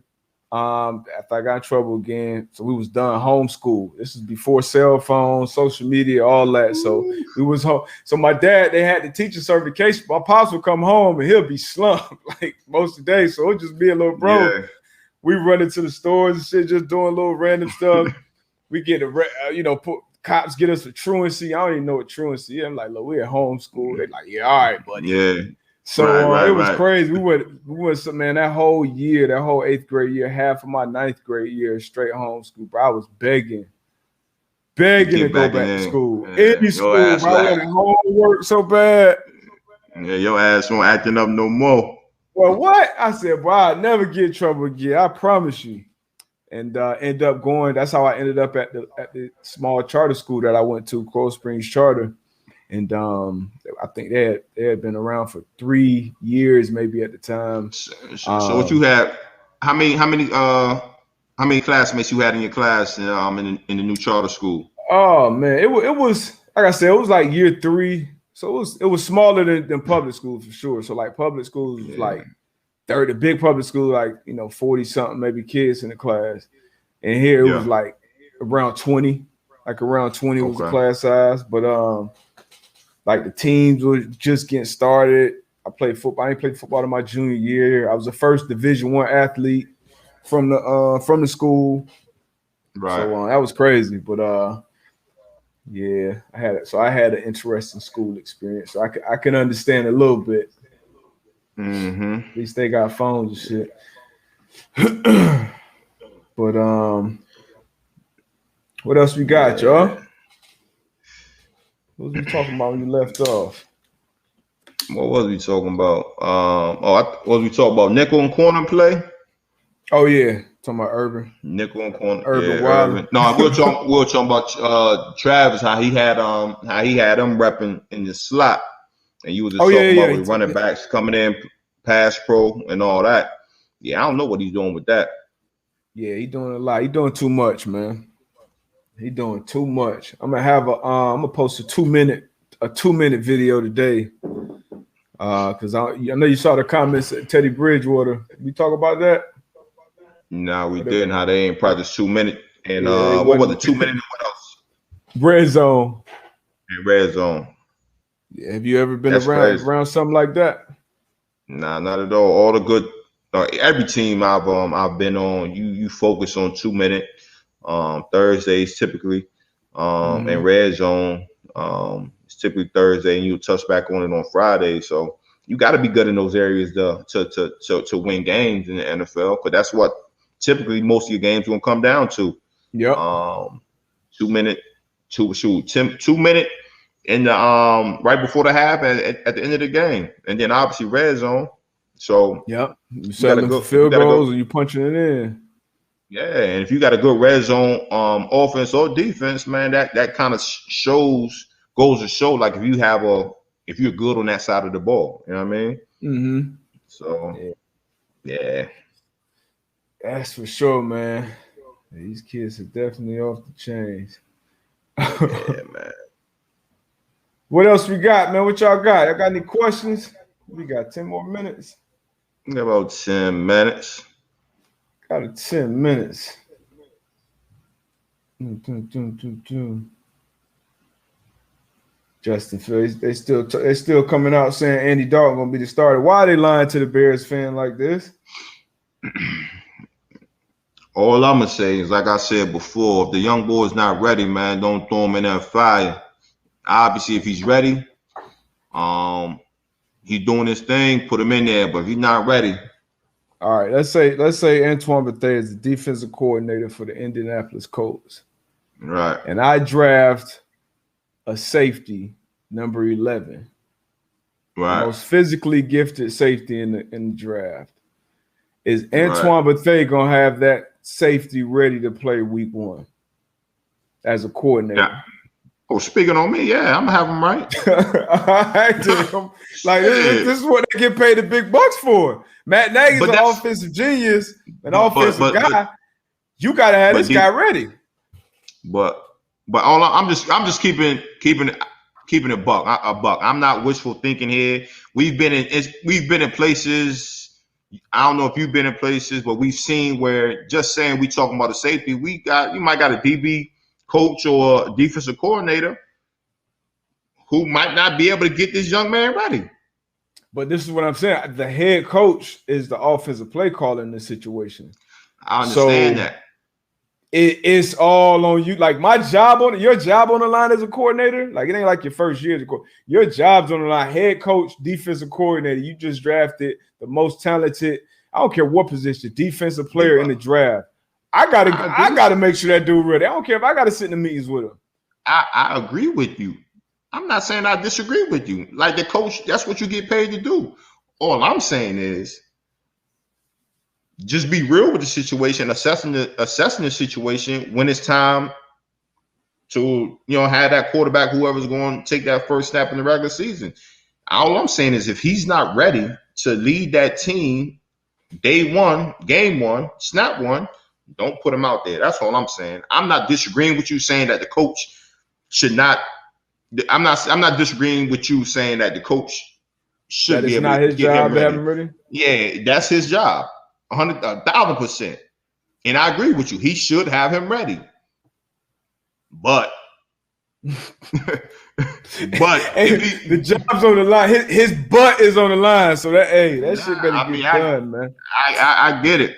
After I got in trouble again, so we was done homeschool. This is before cell phones, social media, all that. So we was home. So my dad, they had the teacher certification. My pops would come home and he'll be slumped like most of the day. So it'd just be a little bro. Yeah. We run into the stores and shit, just doing little random stuff. We get cops get us for truancy. I don't even know what truancy is. I'm like, look, we at homeschool. They're like, yeah, all right, buddy. Yeah. So it was crazy. We went, man, that whole year, that whole 8th grade year, half of my 9th grade year, straight homeschool, bro. I was begging to go back to school. Any school, bro. I had homework so bad. Yeah, your ass won't acting up no more. Well, what? I said, bro, I'll never get in trouble again. I promise you. And end up going. That's how I ended up at the small charter school that I went to, Coral Springs Charter. And I think they had been around for 3 years, maybe at the time. So what you had? How many classmates you had in your class in the new charter school? Oh man, it was like I said, it was like year 3. So it was smaller than public school for sure. So like public schools was like 30, big public school, like 40 something maybe kids in the class. And here it was like around 20. Like around 20 was the class size. But like the teams were just getting started. I played football. I didn't play football in my junior year. I was the first Division I athlete from the school. Right. So that was crazy. But I had an interesting school experience. So I can understand a little bit. Mm-hmm. At least they got phones and shit. But what else we got, y'all? What was we talking about when you left off? What was we talking about? Was we talking about nickel and corner play? Oh yeah, talking about Urban. Nickel and corner. Urban. No, we're talking about Travis, how he had them repping in the slot, and you was just talking about with running backs coming in, pass pro, and all that. Yeah, I don't know what he's doing with that. Yeah, he's doing a lot. He's doing too much, man. He's doing too much. I'm gonna post a 2-minute video today. Because I know you saw the comments at Teddy Bridgewater. We talk about that? No, we didn't. How they ain't practice 2 minutes. And what was it? 2 minutes and what else? Red zone. And red zone. Yeah, have you ever been around something like that? Nah, not at all. All the good every team I've been on, you focus on 2 minute. Thursdays typically. And red zone. It's typically Thursday, and you touch back on it on Friday. So you got to be good in those areas to win games in the NFL, because that's what typically most of your games are gonna come down to. Yep. 2 minute, 2 minute in the right before the half at the end of the game, and then obviously red zone. So yep, you settling for field goals and you punching it in. Yeah, and if you got a good red zone offense or defense, man, that kind of goes to show, like, if you're good on that side of the ball, you know what I mean? Mm-hmm. So yeah, that's for sure, man. These kids are definitely off the chains. Yeah, man. What else we got, man? What y'all got? Y'all got any questions? We got 10 more minutes. We got about 10 minutes. Got it 10 minutes. Justin Fields, they still coming out saying Andy Dalton gonna be the starter. Why are they lying to the Bears fan like this? All I'm gonna say is, like I said before, if the young boy's not ready, man, don't throw him in that fire. Obviously, if he's ready, he's doing his thing, put him in there. But if he's not ready, all right. Let's say Antoine Bethea is the defensive coordinator for the Indianapolis Colts, right? And I draft a safety, number 11, right? The most physically gifted safety in the draft. Is Antoine Bethea gonna have that safety ready to play week 1 as a coordinator? Yeah. Oh, speaking on me, yeah, I'm gonna have him right. Like this is what they get paid the big bucks for. Matt Nagy's an offensive genius, an offensive guy. You gotta have this guy ready. But I'm just keeping it buck. I'm not wishful thinking here. We've been in places. I don't know if you've been in places, but we've seen where, just saying we talking about a safety, you might got a DB coach or a defensive coordinator who might not be able to get this young man ready. But this is what I'm saying. The head coach is the offensive play caller in this situation. I understand that. It's all on you. Like your job on the line as a coordinator. Like, it ain't like your first year as a coordinator. Your job's on the line. Head coach, defensive coordinator. You just drafted the most talented, I don't care what position, defensive player in the draft. I gotta make sure that dude ready. I don't care if I gotta sit in the meetings with him. I agree with you. I'm not saying I disagree with you. Like, the coach, that's what you get paid to do. All I'm saying is, just be real with the situation, assessing the situation when it's time to, have that quarterback, whoever's going to take that first snap in the regular season. All I'm saying is, if he's not ready to lead that team day 1, game 1, snap 1, don't put him out there. That's all I'm saying. I'm not disagreeing with you saying that the coach should not. I'm not disagreeing with you saying that the coach should be able to get him ready. Yeah, that's his job. 1,000%. And I agree with you. He should have him ready. But the job's on the line. His butt is on the line. So that shit better get done, man. I get it.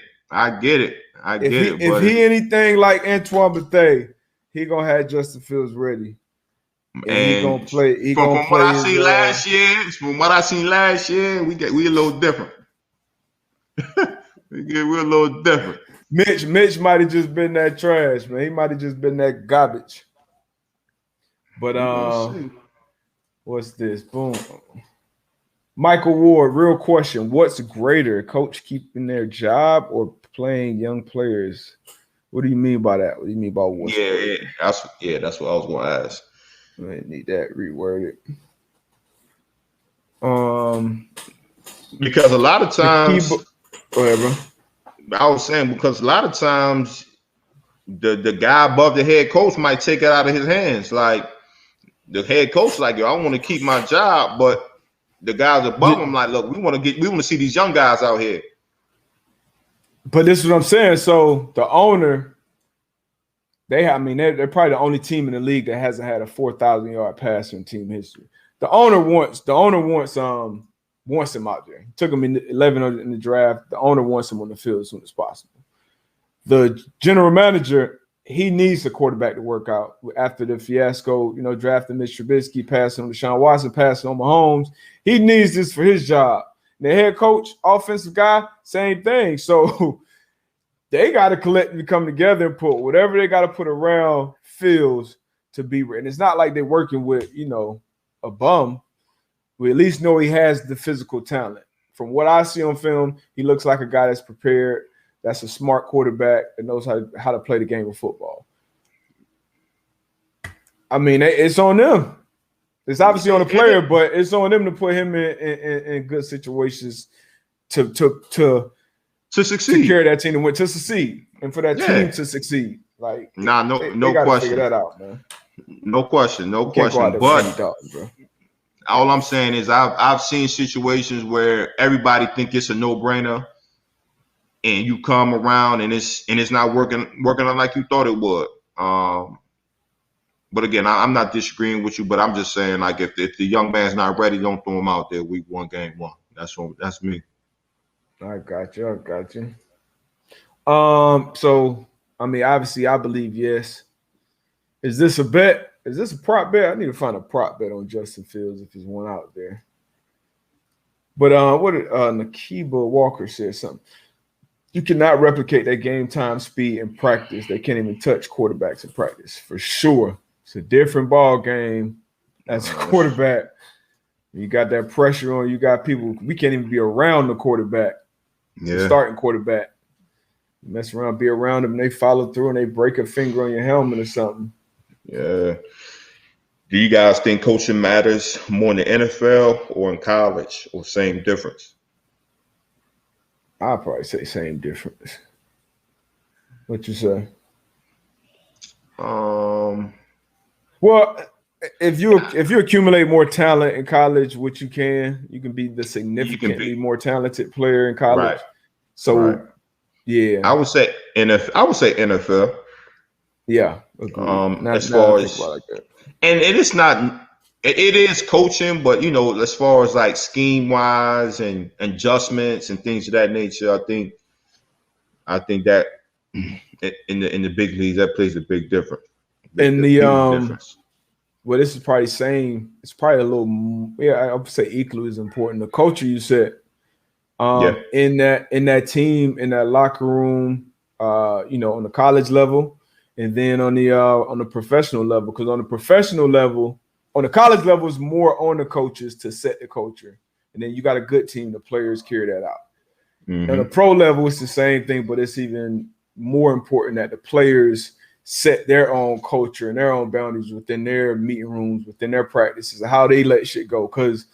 If he anything like Antoine Bethea, he gonna have Justin Fields ready. And he gonna play. From what I seen last year, we a little different. We're a little different. Mitch might have just been that trash, man. He might have just been that garbage. But what's this? Boom. Michael Ward, real question. What's greater, a coach keeping their job or playing young players? What do you mean by that? What do you mean by what's greater? That's what I was going to ask. I need that reworded. Because a lot of times, go ahead, bro. I was saying, because a lot of times the guy above the head coach might take it out of his hands. Like, the head coach, like, yo, I want to keep my job, but the guys above him, like, look, we want to see these young guys out here. But this is what I'm saying. So the owner, they're probably the only team in the league that hasn't had a 4,000-yard passer in team history. The owner wants him out there. He took him in 11 in the draft. The owner wants him on the field as soon as possible. The general manager he needs the quarterback to work out after the fiasco, drafting Mitch Trubisky, passing on Deshaun Watson, passing on Mahomes. He needs this for his job. The head coach, offensive guy, same thing. So they got to collectively come together and put whatever they got to put around Fields to be. And it's not like they're working with, a bum. We at least know he has the physical talent. From what I see on film, he looks like a guy that's prepared. That's a smart quarterback that knows how to play the game of football. I mean, it's on them. It's obviously on the player, but it's on them to put him in good situations to succeed, to carry that team to succeed, and for that team to succeed. Like, no question. Figure that out, man. No question. But all I'm saying is I've seen situations where everybody think it's a no-brainer, and you come around and it's not working out like you thought it would. But again, I'm not disagreeing with you, but I'm just saying, like, if the young man's not ready, don't throw him out there week 1, game 1. That's me. I got you. So I mean, obviously, I believe yes. Is this a bet? Is this a prop bet? I need to find a prop bet on Justin Fields if there's one out there. But what did Nakiba Walker said something? You cannot replicate that game time speed in practice. They can't even touch quarterbacks in practice for sure. It's a different ball game as a quarterback. You got that pressure on. You got people. We can't even be around the quarterback, the starting quarterback. You mess around, be around them, and they follow through and they break a finger on your helmet or something. Yeah. Do you guys think coaching matters more in the NFL or in college, or same difference? I'll probably say same difference. What you say? Well, if you accumulate more talent in college, which you can be the significantly more talented player in college. Right. So, yeah, I would say NFL. Yeah, as far as like that. And it is not. It is coaching, but as far as like scheme wise and adjustments and things of that nature, I think that in the big leagues that plays a big difference. Difference. Well, this is probably same. It's probably a little. Yeah, I would say equally as important. The culture you said, in that team, in that locker room, on the college level, and then on the professional level. Because on the professional level. On the college level, it's more on the coaches to set the culture. And then you got a good team, the players carry that out. Mm-hmm. On the pro level, it's the same thing, but it's even more important that the players set their own culture and their own boundaries within their meeting rooms, within their practices, and how they let shit go. Because,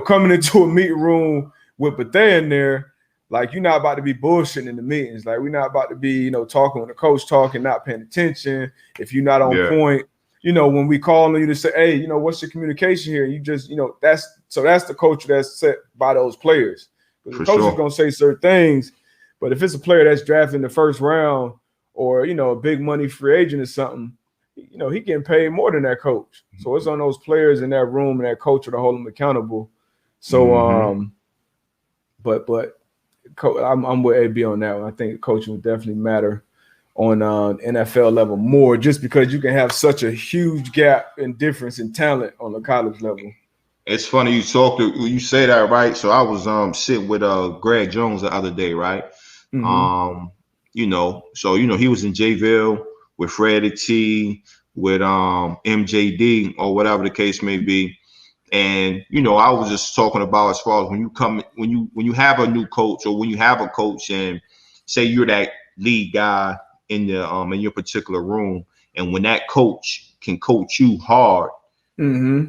coming into a meeting room with Bethea in there, like, you're not about to be bullshitting in the meetings. Like, we're not about to be, talking when the coach talking, not paying attention. If you're not on point. When we call on you to say, hey, what's your communication here? You just, that's the culture that's set by those players. Because the coach is going to say certain things, but if it's a player that's drafted in the first round or, a big money free agent or something, he getting paid more than that coach. So it's on those players in that room and that culture to hold them accountable. So, but I'm with AB on that one. I think coaching would definitely matter on NFL level more, just because you can have such a huge gap and difference in talent on the college level. It's funny you say that, right? So I was sitting with Greg Jones the other day, right? Mm-hmm. He was in Jayville with Freddie T, with MJD or whatever the case may be. And I was just talking about as far as when you have a new coach, or when you have a coach and say you're that lead guy in your particular room, and when that coach can coach you hard, mm-hmm.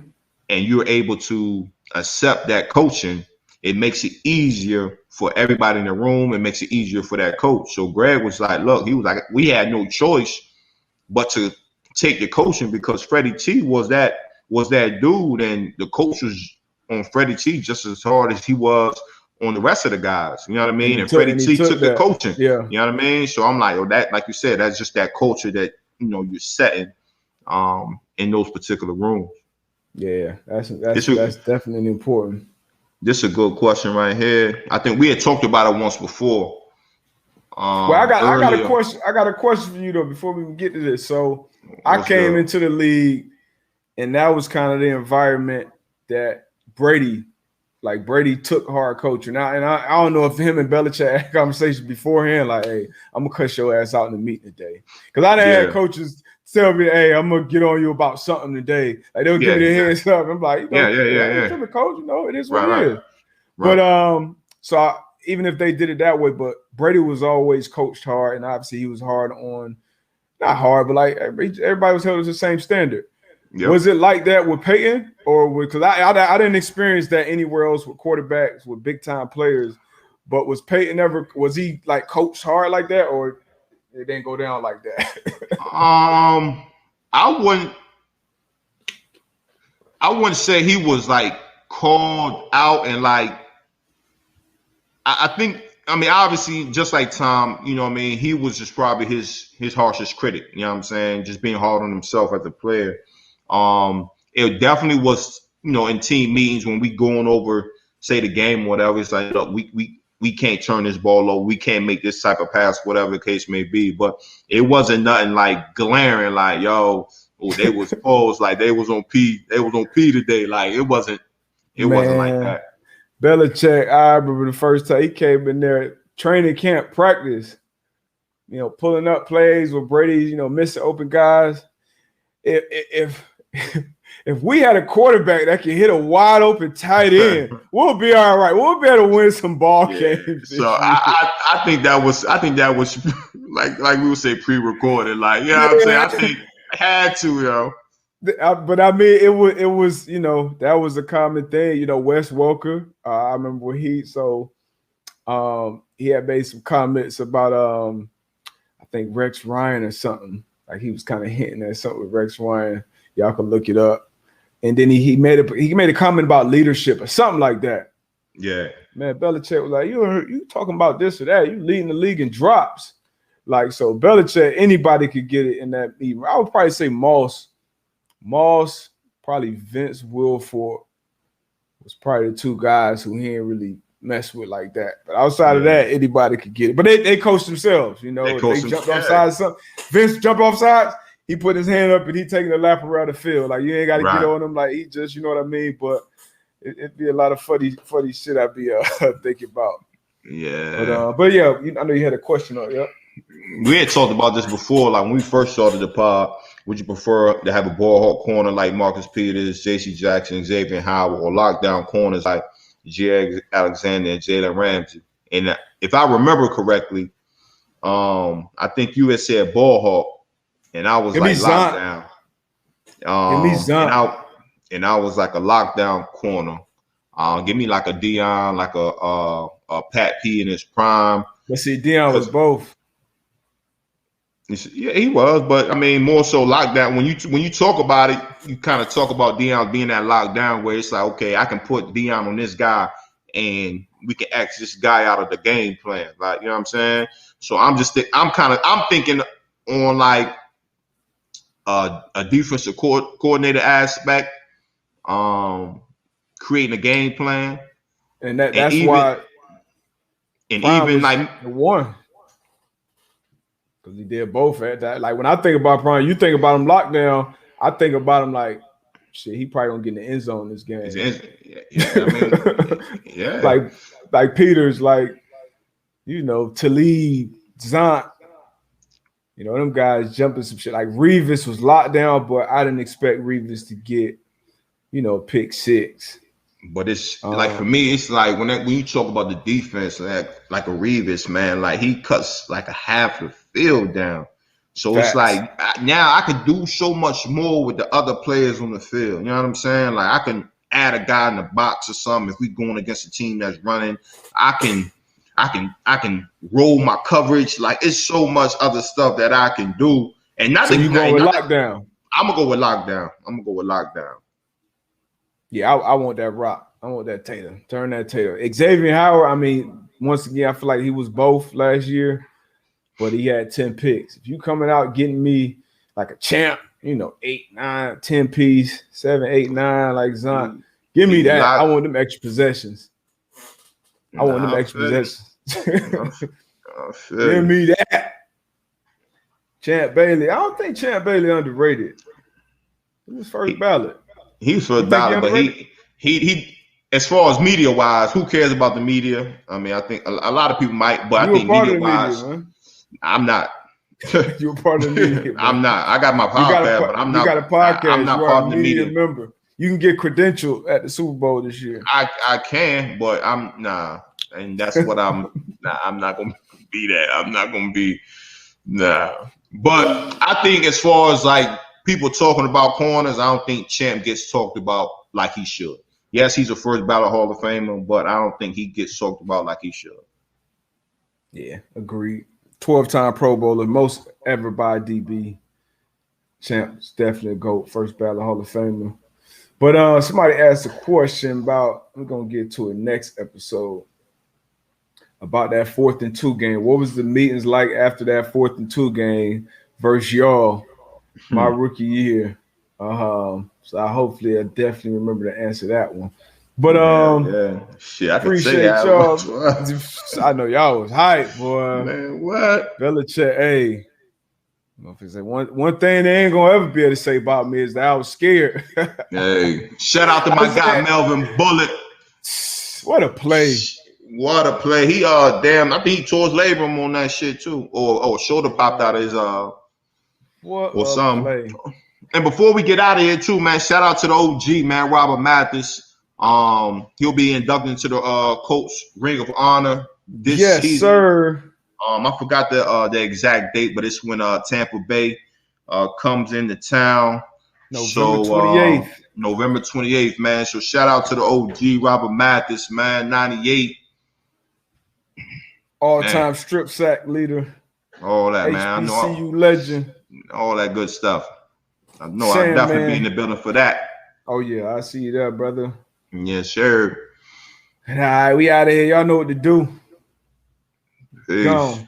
and you're able to accept that coaching, it makes it easier for everybody in the room. It makes it easier for that coach. So Greg was like, look, he was like, we had no choice but to take the coaching, because Freddie T was that dude, and the coach was on Freddie T just as hard as he was on the rest of the guys, you know what I mean? And Freddie T took the coaching, you know what I mean? So I'm like, that, like you said, that's just that culture that, you're setting in those particular rooms. Yeah, that's definitely important. This is a good question right here. I think we had talked about it once before. Well, I got a Earlier. question. I got a question for you though before we can get to this. So I What's came good? into the league, and that was kind of the environment that Brady, like Brady took hard coaching. I don't know if him and Belichick had conversations beforehand, like, hey, I'm gonna cuss your ass out in the meeting today. Because I done had Yeah, coaches tell me, hey, I'm gonna get on you about something today. Like they'll give yeah, me their yeah, heads up. I'm like, yeah, yeah, I yeah, ain't yeah. tripping, coach. It is what Right, it right, is. But right. even if they did it that way, but Brady was always coached hard, and obviously he was hard on, not hard, but like everybody was held to the same standard. Yep. Was it like that with Peyton, or because I didn't experience that anywhere else with quarterbacks with big time players? But was he like coached hard like that, or it didn't go down like that? Um, I wouldn't. I wouldn't say he was like called out and like. I think. I mean, obviously, just like Tom, you know what I mean. He was just probably his harshest critic. You know what I'm saying? Just being hard on himself as a player. It definitely was. You know, in team meetings when we going over, say the game, or whatever. It's like, look, we can't turn this ball over. We can't make this type of pass, whatever the case may be. But it wasn't nothing like glaring, like yo, oh, they was posed, like they was on P today. Like it wasn't like Man, that. Belichick, I remember the first time he came in there, training camp practice, pulling up plays with Brady, missing open guys. If if we had a quarterback that can hit a wide open tight end, we'll be all right. We'll be able to win some ball Yeah. games So this year. I think that was like we would say pre-recorded. Like, you know what I'm saying? I Yeah, think I had to, yo. but I mean, it was that was a common thing. Wes Welker. I remember when he had made some comments about I think Rex Ryan or something. Like he was kind of hinting at something with Rex Ryan. Y'all can look it up. And then he made a comment about leadership or something like that. Yeah. Man, Belichick was like, you talking about this or that? You leading the league in drops. Like, so Belichick, anybody could get it in that meeting. I would probably say Moss, probably Vince Wilfork was probably the two guys who he didn't really mess with like that. But outside of Yeah. that, anybody could get it. But they coached themselves, They If they coached him. jumped off Yeah. sides, something. Vince jumped off sides, he put his hand up and he taking a lap around the field. Like you ain't got to get Right. on him. Like he just, you know what I mean? But it'd be a lot of funny shit I'd be thinking about. Yeah. But yeah, I know you had a question on. Yeah. We had talked about this before. Like when we first started the pod, would you prefer to have a ball hawk corner like Marcus Peters, J.C. Jackson, Xavier Howard, or lockdown corners like J. Alexander and Jalen Ramsey? And if I remember correctly, I think you had said ball hawk, and I was Give me like Zont. lockdown. Give me And Zont. I was like a lockdown corner. Give me like a Dion, like a Pat P in his prime. But see, Dion was Because both. yeah, he was, but I mean, more so lockdown. When you talk about it, you kind of talk about Dion being that lockdown where it's like, okay, I can put Dion on this guy, and we can X this guy out of the game plan. Like, you know what I'm saying? So I'm thinking on like a defensive coordinator aspect, creating a game plan, And and that's why Prime even was like the one. Because he did both at that. Like when I think about Prime, you think about him lockdown, I think about him like shit, he probably gonna get in the end zone this game. yeah, I mean, yeah. like Peters, like Talib, Zont, them guys jumping some shit. Like Revis was locked down, but I didn't expect Revis to get, pick six. But it's like for me, it's like when you talk about the defense, like a Revis, man, like he cuts like a half the field down. So it's Facts. like now I can do so much more with the other players on the field. You know what I'm saying? Like I can add a guy in the box or something if we're going against a team that's running. I can roll my coverage. Like it's so much other stuff that I can do. And not so you going with not, lockdown? I'm gonna go with lockdown. Yeah, I want that rock. I want that Taylor. Turn that Taylor. Xavier Howard, I mean, once again, I feel like he was both last year, but he had 10 picks. If you coming out getting me like a champ, 8, 9, 10 piece, 7, 8, 9, like Zont, give me that. I want them extra possessions. I want them extra possessions. Give me that. Champ Bailey. I don't think Champ Bailey underrated. He was first ballot. He was first ballot, but he as far as media wise, who cares about the media? I mean, I think a lot of people might, but I think media wise, I'm not. You're part of the media. I'm not. I got my podcast, but I'm not. You got a podcast. I'm not you part are of a the media media member. You can get credentialed at the Super Bowl this year. I can, but I'm nah, and that's what I'm. Nah, I'm not gonna be that. I'm not gonna be nah. But I think as far as like people talking about corners, I don't think Champ gets talked about like he should. Yes, he's a first ballot Hall of Famer, but I don't think he gets talked about like he should. Yeah, agreed. 12-time Pro Bowler, most ever by DB. Champ's definitely a GOAT, first ballot Hall of Famer. But somebody asked a question about, we're going to get to it next episode, about that 4th and 2 game. What was the meetings like after that 4th and 2 game versus y'all, my rookie year? So I definitely remember to answer that one. But shit, I appreciate y'all. I know y'all was hype, boy. Man, what? Belichick, hey. One thing they ain't gonna ever be able to say about me is that I was scared. Hey, shout out to my guy Melvin Bullock. What a play! What a play! He damn, I think he tore his labrum on that shit too, or shoulder popped out of his what or something. Play. And before we get out of here too, man, shout out to the OG man, Robert Mathis. He'll be inducted into the Colts Ring of Honor this season. Yes, sir. I forgot the exact date, but it's when Tampa Bay comes into town. November 28th. November 28th, man. So shout out to the OG Robert Mathis, man, 98. All-time strip sack leader. All that, man. I know HBCU legend. All that good stuff. I know I'll definitely be in the building for that. Oh, yeah. I see you there, brother. Yes, sir. All right, we out of here. Y'all know what to do. Peace. Gone.